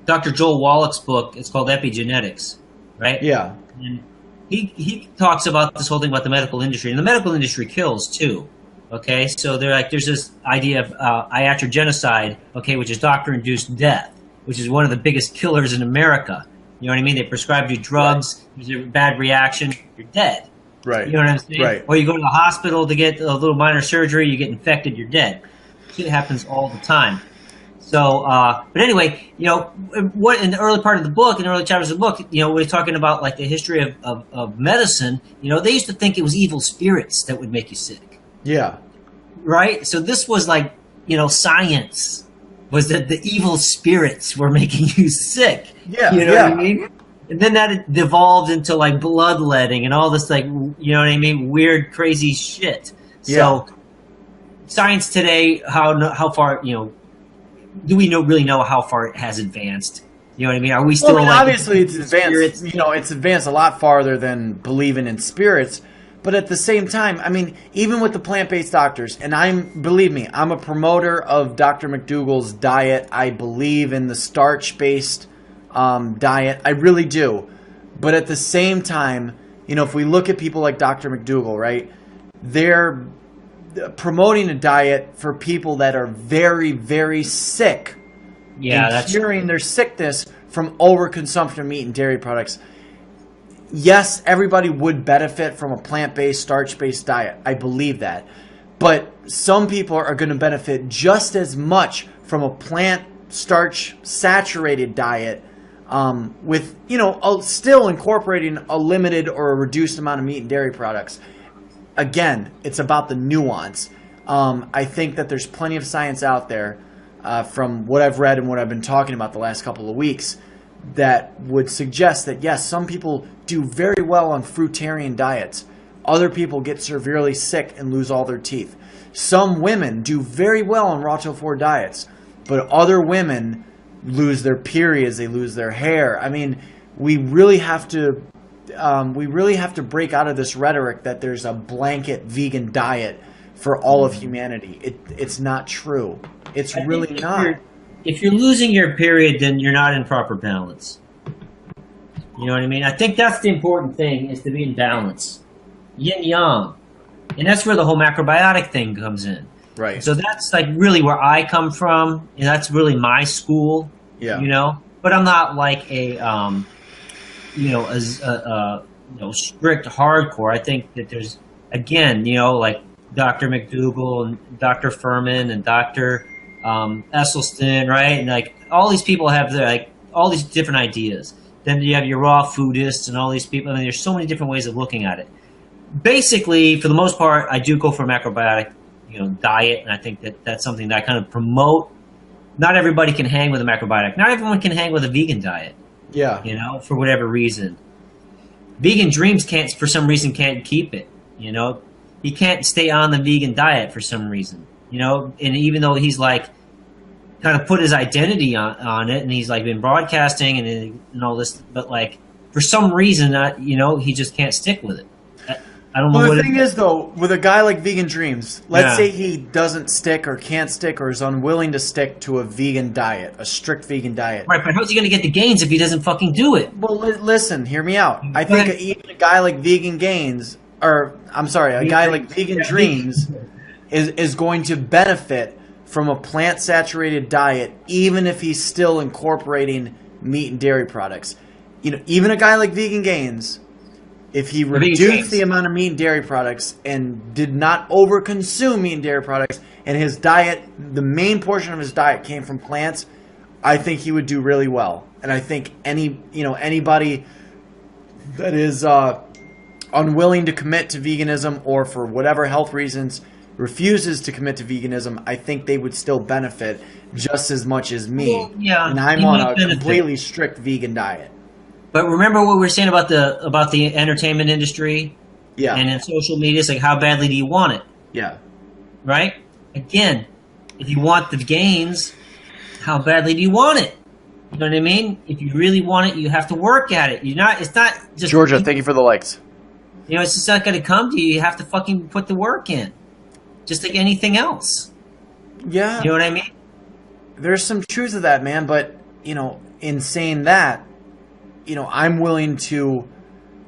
Dr. Joel Wallach's book. It's called Epigenetics, right? Yeah. And he talks about this whole thing about the medical industry, and the medical industry kills too. Okay, so there's this idea of iatrogenocide, okay, which is doctor-induced death, which is one of the biggest killers in America. You know what I mean? They prescribe you drugs, there's a bad reaction, you're dead. Right. You know what I'm saying? Right. Or you go to the hospital to get a little minor surgery, you get infected, you're dead. Shit happens all the time. So, but anyway, you know, what in the early part of the book, in the early chapters of the book, you know, we're talking about like the history of medicine. You know, they used to think it was evil spirits that would make you sick. Yeah. Right? So this was like, you know, science was that the evil spirits were making you sick. Yeah. You know what I mean? And then that devolved into like bloodletting and all this like, you know what I mean? Weird, crazy shit. So science today, how far, you know, do we really know how far it has advanced? You know what I mean? Are we still obviously it's advanced, spirits? You know, it's advanced a lot farther than believing in spirits. But at the same time, I mean, even with the plant-based doctors, and believe me, I'm a promoter of Dr. McDougall's diet. I believe in the starch-based diet. I really do. But at the same time, you know, if we look at people like Dr. McDougall, right, they're promoting a diet for people that are very, very sick. Yeah, and curing their sickness from overconsumption of meat and dairy products. Yes, everybody would benefit from a plant-based, starch-based diet. I believe that. But some people are going to benefit just as much from a plant starch-saturated diet with, you know, still incorporating a limited or a reduced amount of meat and dairy products. Again, it's about the nuance. I think that there's plenty of science out there from what I've read and what I've been talking about the last couple of weeks that would suggest that, yes, some people do very well on fruitarian diets. Other people get severely sick and lose all their teeth. Some women do very well on raw tofu diets, but other women lose their periods, they lose their hair. I mean, we really have to break out of this rhetoric that there's a blanket vegan diet for all of humanity. It's not true. It's really not. If you're losing your period, then you're not in proper balance. You know what I mean? I think that's the important thing, is to be in balance. Yin yang. And that's where the whole macrobiotic thing comes in. Right. So that's like really where I come from, and that's really my school. Yeah. You know? But I'm not like a strict hardcore. I think that there's, again, you know, like Dr. McDougall and Dr. Furman and Dr. Esselstyn, right? And like all these people have their, like, all these different ideas. Then you have your raw foodists and all these people. I mean, there's so many different ways of looking at it. Basically, for the most part, I do go for a macrobiotic, you know, diet, and I think that that's something that I kind of promote. Not everybody can hang with a macrobiotic. Not everyone can hang with a vegan diet. Yeah. You know, for whatever reason. Vegan Dreams for some reason can't keep it. You know, he can't stay on the vegan diet for some reason. You know, and even though he's like kind of put his identity on it, and he's like been broadcasting and all this, but like for some reason, you know, he just can't stick with it. I don't know Well, what the thing is, though, with a guy like Vegan Dreams, let's Yeah. say he doesn't stick or can't stick or is unwilling to stick to a vegan diet, a strict vegan diet. Right, but how's he going to get the gains if he doesn't fucking do it? Well, listen, hear me out. I Go think ahead. even a guy like Vegan Gains, or I'm sorry, a guy like Vegan Dreams is going to benefit from a plant-saturated diet, even if he's still incorporating meat and dairy products. You know, even a guy like Vegan Gains, if he reduced the amount of meat and dairy products and did not overconsume meat and dairy products, and his diet, the main portion of his diet came from plants, I think he would do really well. And I think anybody that is unwilling to commit to veganism or for whatever health reasons refuses to commit to veganism, I think they would still benefit just as much as me. Well, yeah, and I'm you on might a benefit. completely strict vegan diet. But remember what we were saying about the entertainment industry Yeah. and in social media? It's like, how badly do you want it? Yeah. Right? Again, if you want the gains, how badly do you want it? You know what I mean? If you really want it, you have to work at it. It's not just Georgia, thank you for the likes. You know, it's just not going to come to you. You have to fucking put the work in, just like anything else. Yeah. You know what I mean? There's some truth to that, man. But, in saying that, I'm willing to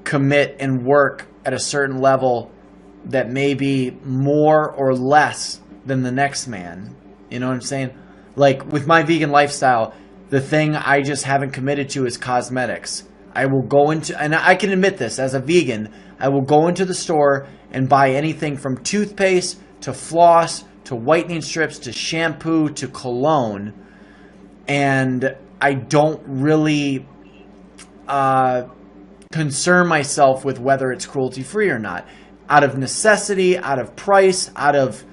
commit and work at a certain level that may be more or less than the next man. You know what I'm saying? Like, with my vegan lifestyle, the thing I just haven't committed to is cosmetics. I will go into, and I can admit this, as a vegan, I will go into the store and buy anything from toothpaste to floss to whitening strips to shampoo to cologne. And I don't really concern myself with whether it's cruelty-free or not. Out of necessity, out of price, out of,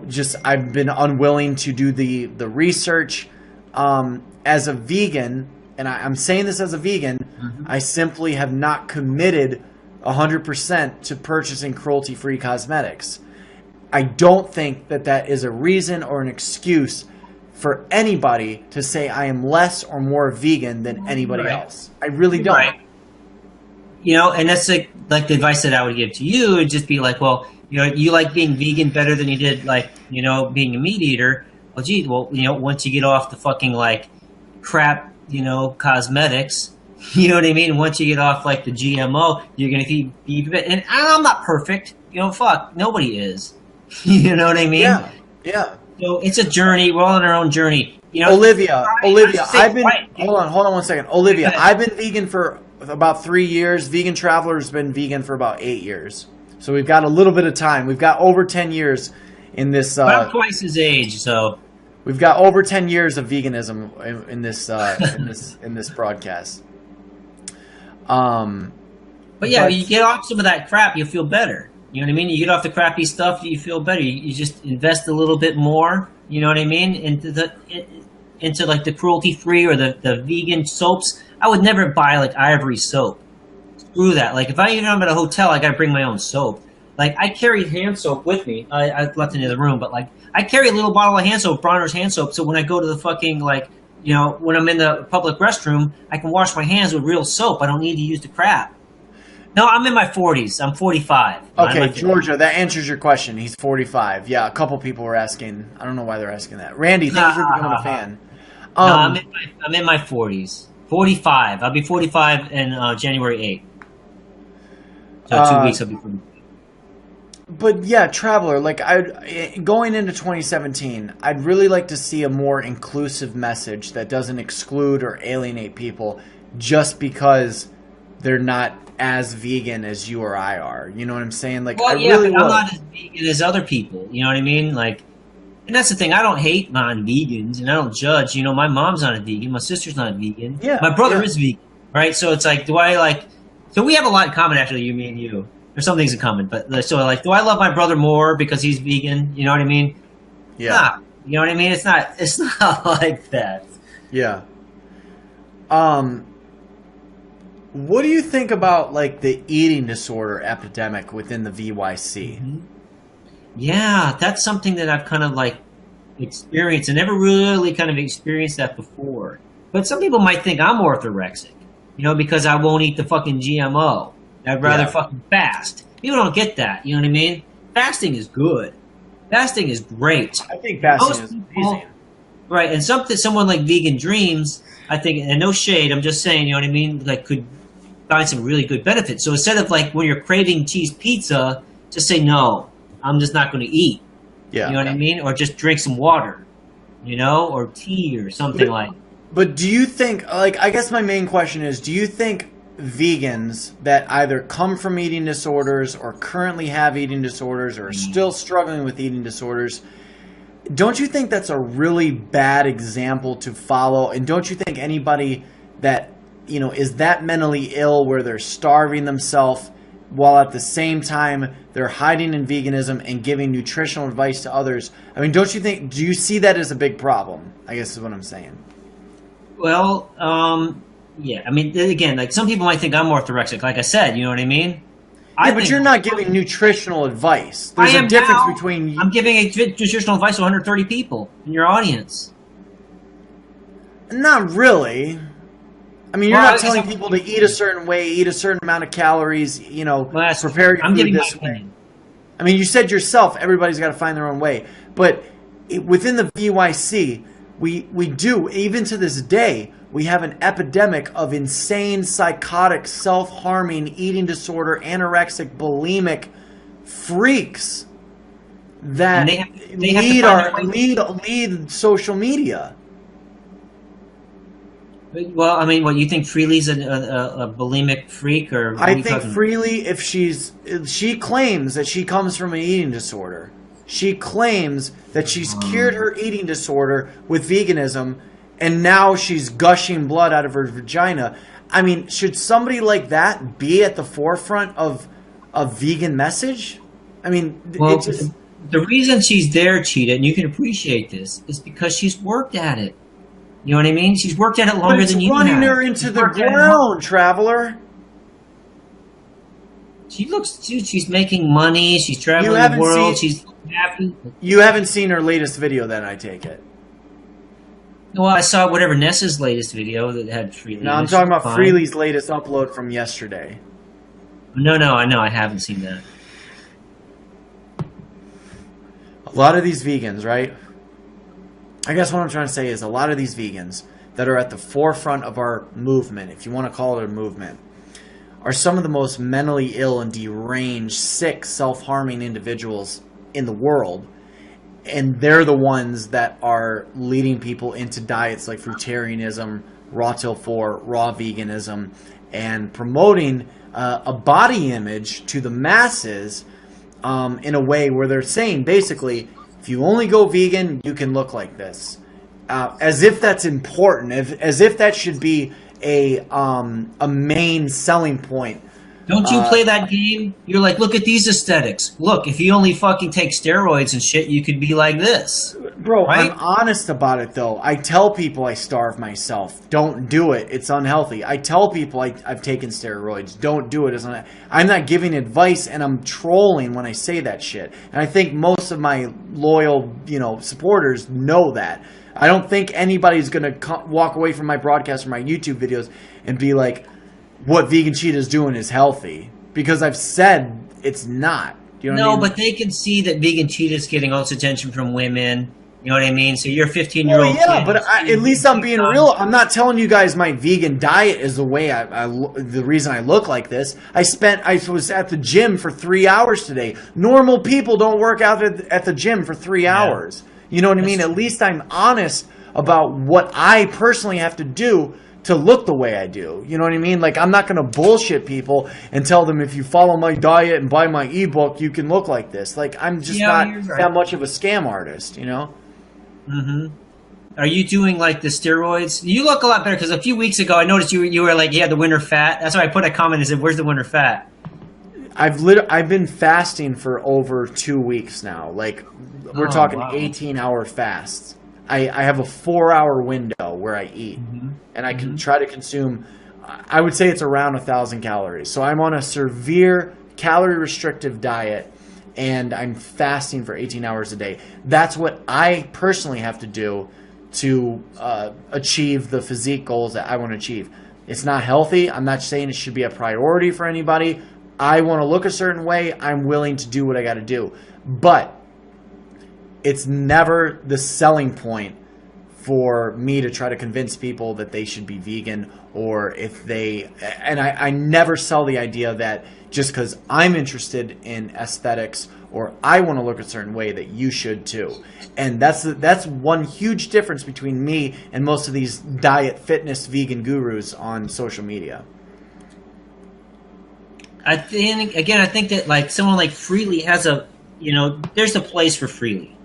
just I've been unwilling to do the research. As a vegan, and I'm saying this as a vegan, I simply have not committed 100% to purchasing cruelty-free cosmetics. I don't think that is a reason or an excuse for anybody to say I am less or more vegan than anybody else. I really don't. Right. And that's like the advice that I would give to you would just be like, well, you like being vegan better than you did being a meat eater. Well, gee, once you get off the fucking crap, cosmetics, you know what I mean? Once you get off the GMO, you're going to be, and I'm not perfect. Fuck, nobody is. You know what I mean? Yeah, yeah. So it's a journey. We're all on our own journey. Olivia, I've been, right. hold on 1 second. Olivia, I've been vegan for about 3 years. VeganTraveller's been vegan for about 8 years. So we've got a little bit of time. We've got over 10 years in this. I'm twice his age, so. We've got over 10 years of veganism in this in this broadcast. But you get off some of that crap, you'll feel better. You know what I mean? You get off the crappy stuff, you feel better. You just invest a little bit more. You know what I mean? Into the cruelty free or the vegan soaps. I would never buy Ivory soap. Screw that. If I'm at a hotel, I got to bring my own soap. I carried hand soap with me. I left it in the room, but I carry a little bottle of hand soap, Bronner's hand soap. So when I go to the fucking when I'm in the public restroom, I can wash my hands with real soap. I don't need to use the crap. No, I'm in my 40s. I'm 45. Okay, Georgia, that answers your question. He's 45. Yeah, a couple people were asking. I don't know why they're asking that. Randy, thank you for becoming a fan. No, I'm in my 40s. 45. I'll be 45 in January 8th. So 2 weeks I'll be 45. But yeah, Traveller, going into 2017, I'd really like to see a more inclusive message that doesn't exclude or alienate people just because they're not as vegan as you or I are. You know what I'm saying? Well, I'm not as vegan as other people. You know what I mean? And that's the thing. I don't hate non-vegans, and I don't judge. My mom's not a vegan. My sister's not a vegan. Yeah, my brother is vegan, right? So it's so we have a lot in common, actually, me and you. There's some things in common, but do I love my brother more because he's vegan? You know what I mean? Yeah. Nah, you know what I mean? It's not like that. Yeah. What do you think about the eating disorder epidemic within the VYC? Mm-hmm. Yeah, that's something that I've kind of experienced. I never really kind of experienced that before. But some people might think I'm orthorexic, because I won't eat the fucking GMO. I'd rather fucking fast. People don't get that. You know what I mean? Fasting is good. Fasting is great. I think fasting is people, amazing. right? And someone like Vegan Dreams, I think, and no shade, I'm just saying, you know what I mean? Like, could find some really good benefits. So instead of like when you're craving cheese pizza, just say no. I'm just not going to eat. Yeah. You know what I mean? Or just drink some water, or tea or something like. But do you think, like, I guess my main question is, do you think vegans that either come from eating disorders or currently have eating disorders or are still struggling with eating disorders, don't you think that's a really bad example to follow? And don't you think anybody that, is that mentally ill where they're starving themselves while at the same time they're hiding in veganism and giving nutritional advice to others? I mean, do you see that as a big problem? I guess is what I'm saying. Well, yeah. I mean, again, like some people might think I'm orthorexic. Like I said, you know what I mean? Yeah, but you're not giving nutritional advice. There's a difference between... I'm giving nutritional advice to 130 people in your audience. Not really. I mean, you're not telling people to eat a certain way, eat a certain amount of calories, prepare your food this way. I mean, you said yourself, everybody's got to find their own way. But within the VYC, we do, even to this day, we have an epidemic of insane, psychotic, self-harming, eating disorder, anorexic, bulimic freaks that lead social media. Well, I mean, what you think Freely's a bulimic freak, or I think Freely, if she claims that she comes from an eating disorder. She claims that she's cured her eating disorder with veganism, and now she's gushing blood out of her vagina. I mean, should somebody like that be at the forefront of a vegan message? I mean, the reason she's there, Cheetah, and you can appreciate this, is because she's worked at it. You know what I mean? She's worked at it longer than you have. It's running her into the ground, Traveler. She's making money. She's traveling the world. She's happy. You haven't seen her latest video, then, I take it. Well, I saw whatever Nessa's latest video that had Freely. No, I'm talking about Freely's latest upload from yesterday. No, I know. I haven't seen that. A lot of these vegans, right? I guess what I'm trying to say is a lot of these vegans that are at the forefront of our movement, if you want to call it a movement, are some of the most mentally ill and deranged, sick, self-harming individuals in the world. And they're the ones that are leading people into diets like fruitarianism, raw till 4, raw veganism, and promoting a body image to the masses in a way where they're saying basically, if you only go vegan, you can look like this. As if that's important, as if that should be a main selling point. Don't you play that game? You're like, look at these aesthetics. Look, if you only fucking take steroids and shit, you could be like this. Bro, right? I'm honest about it, though. I tell people I starve myself. Don't do it. It's unhealthy. I tell people I've taken steroids. Don't do it. I'm not giving advice, and I'm trolling when I say that shit. And I think most of my loyal, supporters know that. I don't think anybody's going to walk away from my broadcast or my YouTube videos and be like, what VeganCheatah is doing is healthy, because I've said it's not. You know what I mean? But they can see that VeganCheatah is getting all this attention from women. You know what I mean? So you're a 15-year-old kid. But at least I'm being real. I'm not telling you guys my vegan diet is the way the reason I look like this. I was at the gym for 3 hours today. Normal people don't work out at the gym for 3 hours. You know what I mean? At least I'm honest about what I personally have to do to look the way I do. You know what I mean? Like, I'm not going to bullshit people and tell them if you follow my diet and buy my ebook, you can look like this. Like, I'm just not that much of a scam artist, Mm-hmm. Are you doing, like, the steroids? You look a lot better, because a few weeks ago I noticed you were like, you had the winter fat. That's why I put a comment and said, where's the winter fat? I've been fasting for over 2 weeks now. Like, we're talking 18-hour fasts. I have a 4-hour window where I eat, and I can try to consume, I would say it's around 1,000 calories. So I'm on a severe calorie restrictive diet, and I'm fasting for 18 hours a day. That's what I personally have to do to achieve the physique goals that I want to achieve. It's not healthy. I'm not saying it should be a priority for anybody. I want to look a certain way, I'm willing to do what I got to do. But it's never the selling point for me to try to convince people that they should be vegan, or if they, and I never sell the idea that just because I'm interested in aesthetics or I want to look a certain way that you should too. And that's one huge difference between me and most of these diet, fitness, vegan gurus on social media. I think that like someone like Freely has a, there's a place for Freely.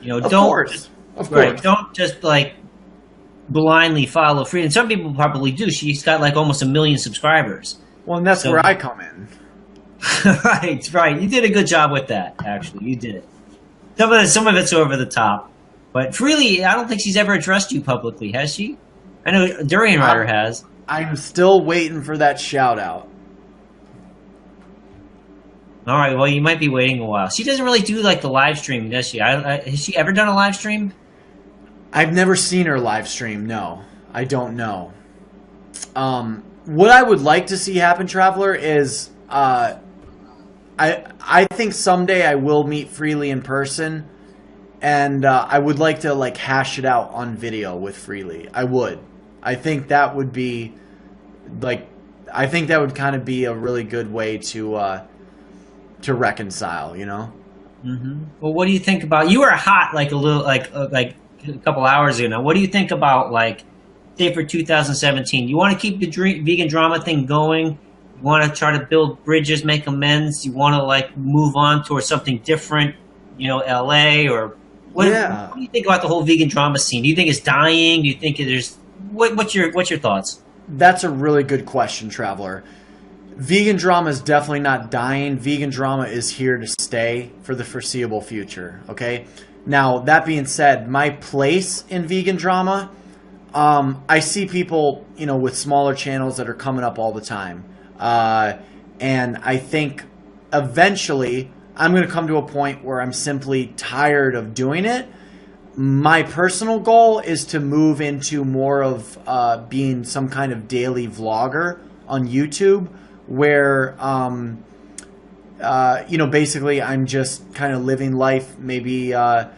Of course. Right, don't just like blindly follow Freely. And some people probably do. She's got like almost 1 million subscribers. Well, and that's where I come in. Right. You did a good job with that. Actually, you did. Some of it's over the top, but Freely, I don't think she's ever addressed you publicly, has she? I know Durian Rider has. I'm still waiting for that shout out. All right. Well, you might be waiting a while. She doesn't really do like the live stream, does she? Has she ever done a live stream? I've never seen her live stream. No, I don't know. What I would like to see happen, Traveler, is I think someday I will meet Freely in person, and I would like to like hash it out on video with Freely. I would. I think that would be like. I think that would kind of be a really good way to reconcile. Mm-hmm. Well, what do you think about? You were hot like a couple hours ago. Now, what do you think about like, say for 2017? You want to keep the vegan drama thing going? You want to try to build bridges, make amends? You want to like move on towards something different? LA or what? Yeah. What do you think about the whole vegan drama scene? Do you think it's dying? Do you think there's what's your thoughts? That's a really good question, Traveler. Vegan drama is definitely not dying. Vegan drama is here to stay for the foreseeable future. Okay. Now, that being said, my place in vegan drama, I see people, with smaller channels that are coming up all the time. And I think eventually I'm going to come to a point where I'm simply tired of doing it. My personal goal is to move into more of being some kind of daily vlogger on YouTube where, basically I'm just kind of living life. Maybe, I'm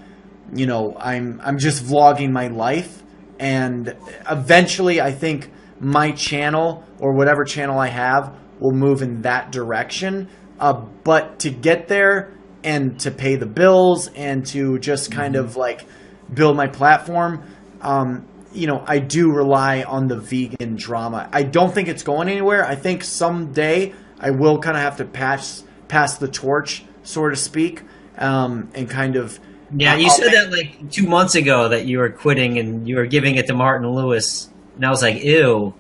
just vlogging my life, and eventually I think my channel or whatever channel I have will move in that direction. But to get there and to pay the bills and to just kind of like build my platform, I do rely on the vegan drama. I don't think it's going anywhere. I think someday I will kind of have to pass the torch, so to speak, and kind of. Yeah, you said that like 2 months ago that you were quitting and you were giving it to Martin Lewis, and I was like, ew.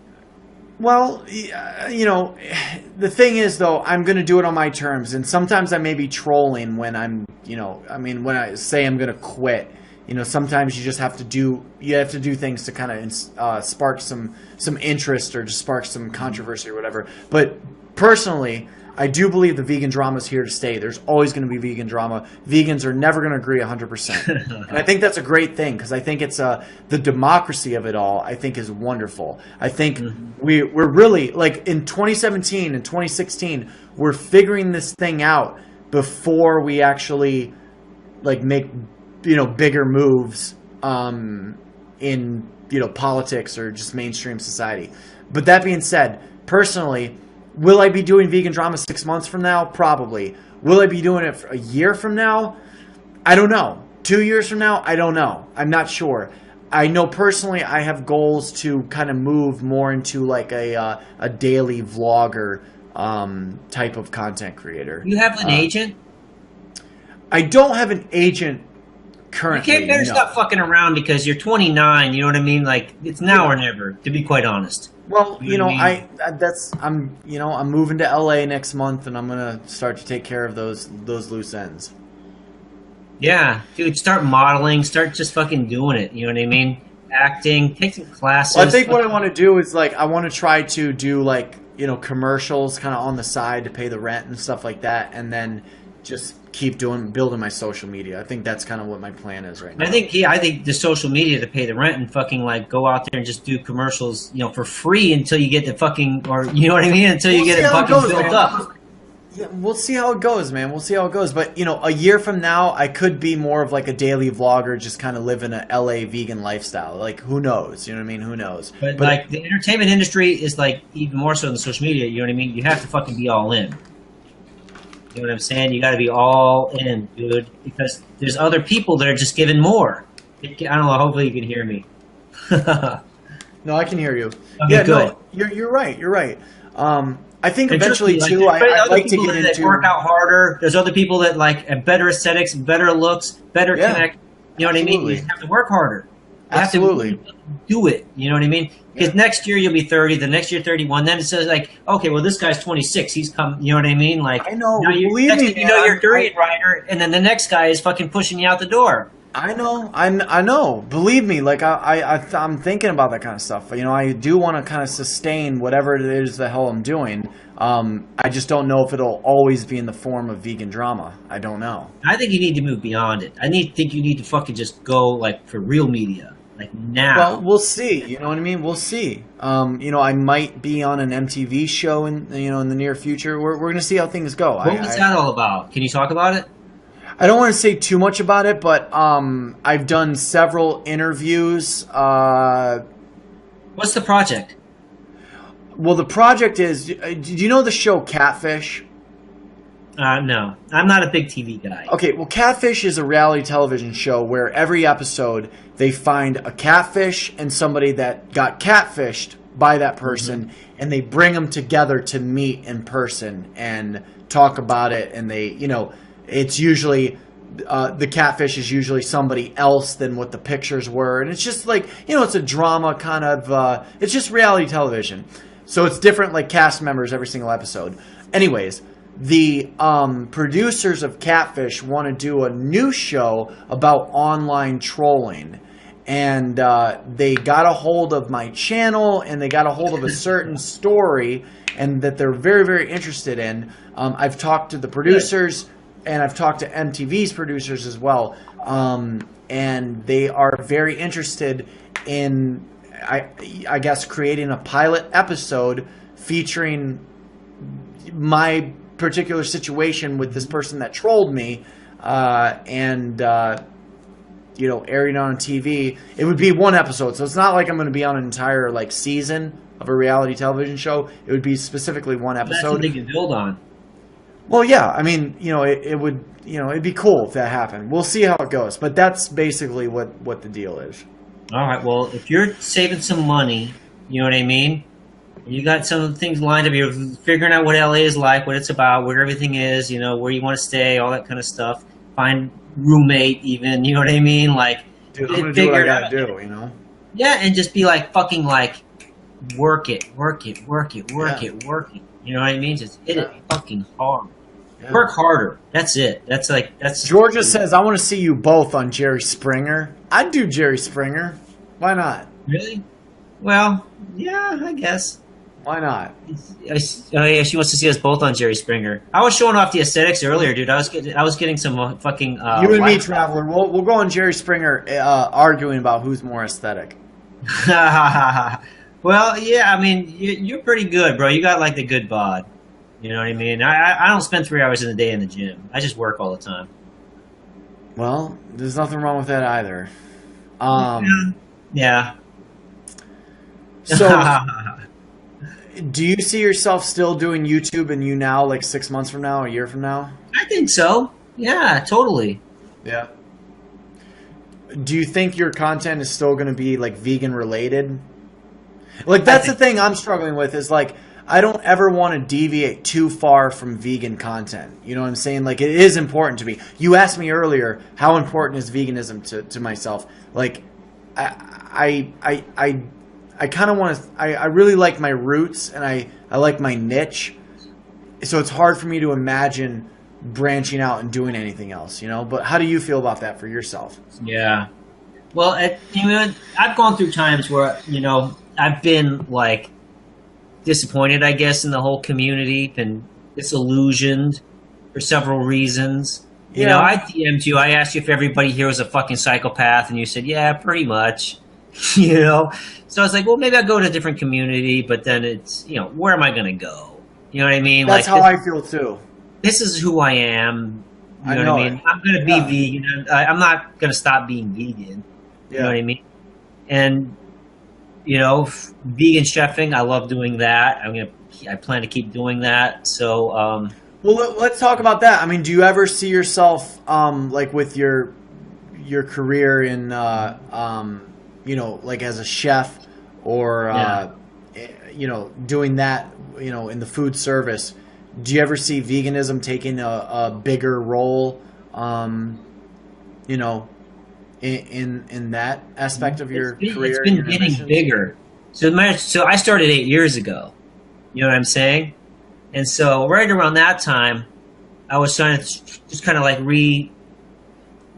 Well, the thing is, though, I'm going to do it on my terms, and sometimes I may be trolling when when I say I'm going to quit. Sometimes you just have to do things to kind of spark some interest or just spark some controversy or whatever. But personally, I do believe the vegan drama is here to stay. There's always going to be vegan drama. Vegans are never going to agree 100%. And I think that's a great thing because I think it's the democracy of it all, I think, is wonderful. I think we're really, like in 2017 and 2016, we're figuring this thing out before we actually like make bigger moves in politics or just mainstream society. But that being said, personally, will I be doing vegan drama 6 months from now? Probably. Will I be doing it for a year from now? I don't know. 2 years from now? I don't know. I'm not sure. I know personally I have goals to kind of move more into like a daily vlogger type of content creator. You have an agent? I don't have an agent currently. You better stop fucking around because you're 29. You know what I mean? Like it's now or never. To be quite honest. Well, I'm moving to LA next month, and I'm gonna start to take care of those loose ends. Yeah, dude, start modeling. Start just fucking doing it. You know what I mean? Acting, take some classes. Well, I think what I want to do is like I want to try to do like commercials kind of on the side to pay the rent and stuff like that, and then just keep building my social media. I think that's kind of what my plan is right now. I think the social media to pay the rent and fucking like go out there and just do commercials, for free until you get the fucking, or you know what I mean, until you get it fucking built up. Yeah, we'll see how it goes, man. We'll see how it goes. But, a year from now, I could be more of like a daily vlogger, just kind of living a LA vegan lifestyle. Like, who knows? You know what I mean? Who knows? But like the entertainment industry is like even more so than social media. You know what I mean? You have to fucking be all in. You know what I'm saying? You got to be all in, dude, because there's other people that are just giving more. I don't know. Hopefully, you can hear me. No, I can hear you. Okay, Yeah, good. no, you're right. You're right. I think And eventually like, too, I'd like to people get that into work out harder. There's other people that like have better aesthetics, better looks, better connect. You know what I mean? You have to work harder. You Absolutely. have to do it. You know what I mean? Because next year you'll be 30, the next year 31. Then it says like, okay, well this guy's 26. He's come. You know what I mean? Like I know. Believe Next me, thing you know you're a Durian rider, and then the next guy is fucking pushing you out the door. I know. I know. Believe me, like I'm thinking about that kind of stuff. I do want to kind of sustain whatever it is the hell I'm doing. I just don't know if it'll always be in the form of vegan drama. I don't know. I think you need to move beyond it. Think you need to fucking just go like for real media, like now. Well, we'll see. You know what I mean? We'll see. I might be on an MTV show in the near future. We're gonna see how things go. What was that all about? Can you talk about it? I don't want to say too much about it, but I've done several interviews. What's the project? Well, the project is. Do you know the show Catfish? No, I'm not a big TV guy. Okay, well, Catfish is a reality television show where every episode they find a catfish and somebody that got catfished by that person, and they bring them together to meet in person and talk about it. And they, it's usually the catfish is usually somebody else than what the pictures were, and it's just like it's a drama kind of. It's just reality television, so it's different like cast members every single episode. Anyways. The producers of Catfish want to do a new show about online trolling. And they got a hold of my channel, and they got a hold of a certain story, and that they're very, very interested in. I've talked to the producers, and I've talked to MTV's producers as well. And they are very interested in, I guess, creating a pilot episode featuring my particular situation with this person that trolled me, and airing on TV. It would be one episode, so it's not like I'm going to be on an entire like season of a reality television show. It would be specifically one episode. That's what they can build on. Well, yeah, I mean, it would, it'd be cool if that happened. We'll see how it goes, but that's basically what the deal is. All right, well, if you're saving some money, you know what I mean. You got some things lined up. You're figuring out what LA is like, what it's about, where everything is, where you want to stay, all that kind of stuff. Find roommate, even, you know what I mean? Like, dude, I'm gonna do what I gotta do, Yeah, and just be like, fucking like, work it. You know what I mean? Just hit it fucking hard. Yeah. Work harder. That's it. That's Georgia says, I want to see you both on Jerry Springer. I'd do Jerry Springer. Why not? Really? Well, yeah, I guess. Why not? Oh yeah, she wants to see us both on Jerry Springer. I was showing off the aesthetics earlier, dude. I was getting some fucking. You and me, Traveler. We'll go on Jerry Springer, arguing about who's more aesthetic. Well, yeah, I mean, you're pretty good, bro. You got like the good bod. You know what I mean? I don't spend 3 hours in the day in the gym. I just work all the time. Well, there's nothing wrong with that either. Yeah. So, do you see yourself still doing YouTube and you now, like 6 months from now, a year from now? I think so. Yeah, totally. Yeah. Do you think your content is still going to be like vegan related? Like that's the thing I'm struggling with is like I don't ever want to deviate too far from vegan content. You know what I'm saying? Like it is important to me. You asked me earlier how important is veganism to myself. Like I kind of want to. I really like my roots and I like my niche. So it's hard for me to imagine branching out and doing anything else. But how do you feel about that for yourself? Yeah. Well, I've gone through times where I've been like disappointed, I guess, in the whole community and disillusioned for several reasons. Yeah. I DM'd you. I asked you if everybody here was a fucking psychopath, and you said, yeah, pretty much. So I was like, well, maybe I'll go to a different community, but then it's, where am I going to go? You know what I mean? That's how I feel too. this is who I am. You know what I mean? I'm going to be vegan. I'm not going to stop being vegan. You know what I mean? And, you know, vegan chefing, I love doing that. I plan to keep doing that. So, well, let's talk about that. I mean, do you ever see yourself, like with your career in, you know, like as a chef or, you know, doing that, you know, in the food service? Do you ever see veganism taking a bigger role, you know, in that aspect of your career? It's been getting bigger. So I started 8 years ago. You know what I'm saying? And so right around that time, I was trying to just kind of like you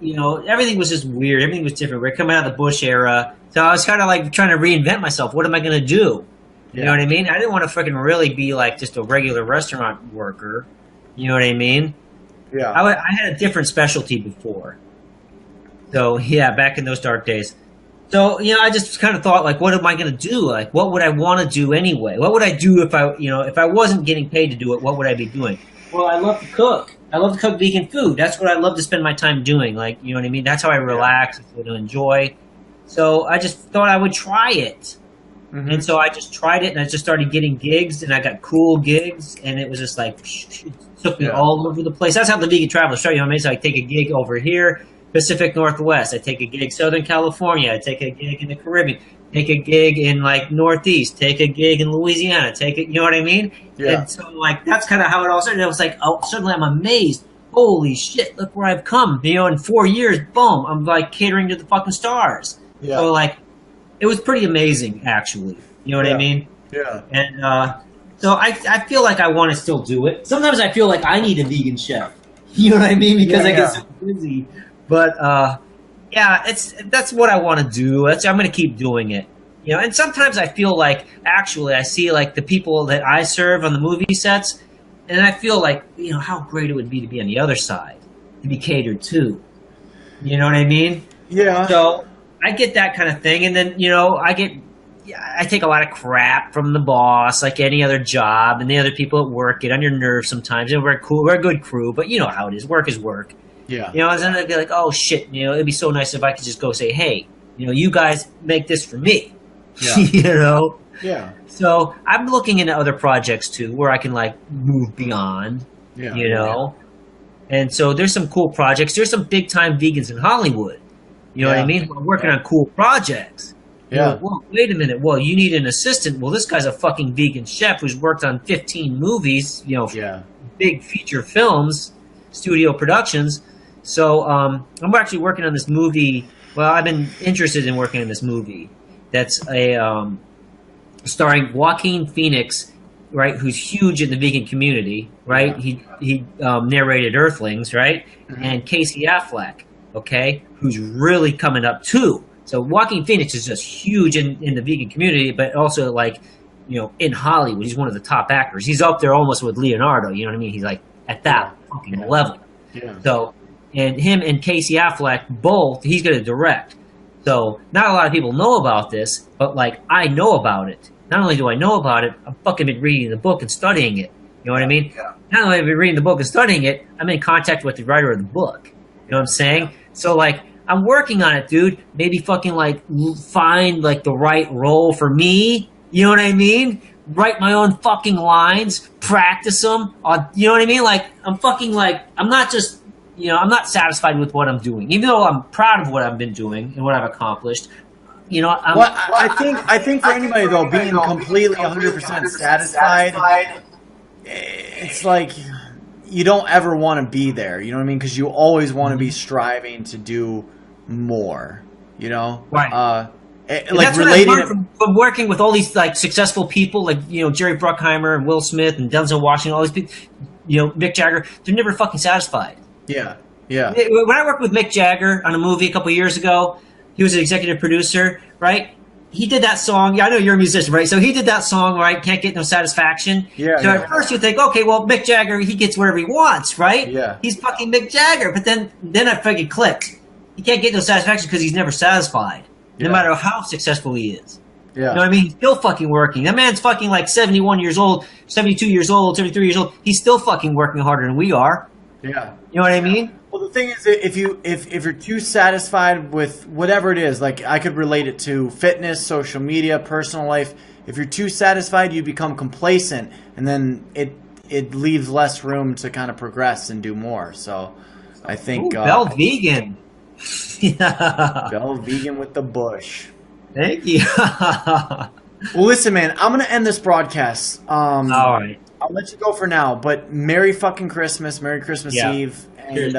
know, everything was just weird. Everything was different. We're coming out of the Bush era. So I was kind of like trying to reinvent myself. What am I going to do? You know what I mean? I didn't want to freaking really be like just a regular restaurant worker. You know what I mean? Yeah. I had a different specialty before. So, yeah, back in those dark days. So, you know, I just kind of thought, like, what am I going to do? Like, what would I want to do anyway? What would I do if I wasn't getting paid to do it? What would I be doing? Well, I love to cook. I love to cook vegan food. That's what I love to spend my time doing. Like, you know what I mean? That's how I relax. That's what I enjoy. So I just thought I would try it. Mm-hmm. And so I just tried it, and I just started getting gigs, and I got cool gigs, and it was just like, it took me all over the place. That's how the VeganTraveller show you. I mean, so I take a gig over here, Pacific Northwest. I take a gig Southern California. I take a gig in the Caribbean. Take a gig in like Northeast. Take a gig in Louisiana. You know what I mean? Yeah. And so like that's kind of how it all started. And I was like, oh, suddenly I'm amazed. Holy shit! Look where I've come. You know, in 4 years, boom, I'm like catering to the fucking stars. Yeah. So like, it was pretty amazing, actually. You know what I mean? Yeah. And so I feel like I want to still do it. Sometimes I feel like I need a vegan chef. You know what I mean? Because I get so busy. But that's what I want to do. I'm going to keep doing it. You know, and sometimes I feel like actually I see like the people that I serve on the movie sets, and I feel like, you know, how great it would be to be on the other side, to be catered to. You know what I mean? Yeah. So I get that kind of thing, and then, you know, I take a lot of crap from the boss, like any other job, and the other people at work get on your nerves sometimes. And we're a good crew, but you know how it is. Work is work. Yeah. You know, and then I'd be like, oh shit, you know, it'd be so nice if I could just go say, hey, you know, you guys make this for me. Yeah. You know? Yeah. So I'm looking into other projects too, where I can like move beyond. Yeah. You know? Yeah. And so there's some cool projects. There's some big time vegans in Hollywood. You know what I mean? We're working on cool projects. Yeah. Like, well, wait a minute. Well, you need an assistant. Well, this guy's a fucking vegan chef who's worked on 15 movies, you know, big feature films, studio productions. So I'm actually working on this movie. Well, I've been interested in working on this movie that's starring Joaquin Phoenix, right, who's huge in the vegan community, right? Yeah. He narrated Earthlings, right? Mm-hmm. And Casey Affleck, okay, who's really coming up too. So Joaquin Phoenix is just huge in the vegan community, but also like, you know, in Hollywood, he's one of the top actors. He's up there almost with Leonardo, you know what I mean? He's like at that fucking level. Yeah. So, and him and Casey Affleck, both, he's going to direct. So not a lot of people know about this, but like I know about it. Not only do I know about it, I've fucking been reading the book and studying it. You know what I mean? Yeah. Not only have I been reading the book and studying it, I'm in contact with the writer of the book. You know what I'm saying? So like, I'm working on it, dude. Maybe fucking like find like the right role for me. You know what I mean? Write my own fucking lines, practice them. You know what I mean? Like I'm fucking like, I'm not just, you know, I'm not satisfied with what I'm doing, even though I'm proud of what I've been doing and what I've accomplished. You know, I think for anybody though, being completely 100% satisfied, it's like you don't ever want to be there. You know what I mean? Because you always want to be striving to do more. You know, right? Like that's relating what I learned from working with all these like successful people, like, you know, Jerry Bruckheimer and Will Smith and Denzel Washington, all these people. You know, Mick Jagger. They're never fucking satisfied. Yeah, yeah. When I worked with Mick Jagger on a movie a couple years ago, he was an executive producer, right? He did that song. Yeah, I know you're a musician, right? So he did that song, right? Can't Get No Satisfaction. Yeah. So at first you think, okay, well, Mick Jagger, he gets whatever he wants, right? Yeah. He's fucking Mick Jagger. But then I fucking clicked. He can't get no satisfaction because he's never satisfied, no matter how successful he is. Yeah. You know what I mean? He's still fucking working. That man's fucking like 71 years old, 72 years old, 73 years old. He's still fucking working harder than we are. Yeah. You know what I mean? Well, the thing is, if you're too satisfied with whatever it is, like I could relate it to fitness, social media, personal life. If you're too satisfied, you become complacent, and then it leaves less room to kind of progress and do more. So, I think Bell Vegan. Yeah. Bell Vegan with the bush. Thank you. Well, listen, man, I'm gonna end this broadcast. All right. I'll let you go for now, but Merry fucking Christmas, Merry Christmas Eve, and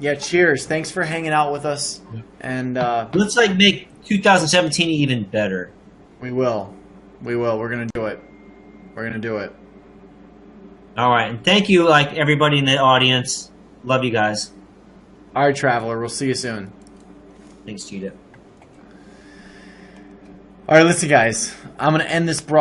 Cheers, cheers. Thanks for hanging out with us, and let's like make 2017 even better. we will. We're gonna do it. We're gonna do it. All right, and thank you, like everybody in the audience. Love you guys. All right, Traveler. We'll see you soon. Thanks, Cheetah. All right, listen, guys. I'm gonna end this broadcast.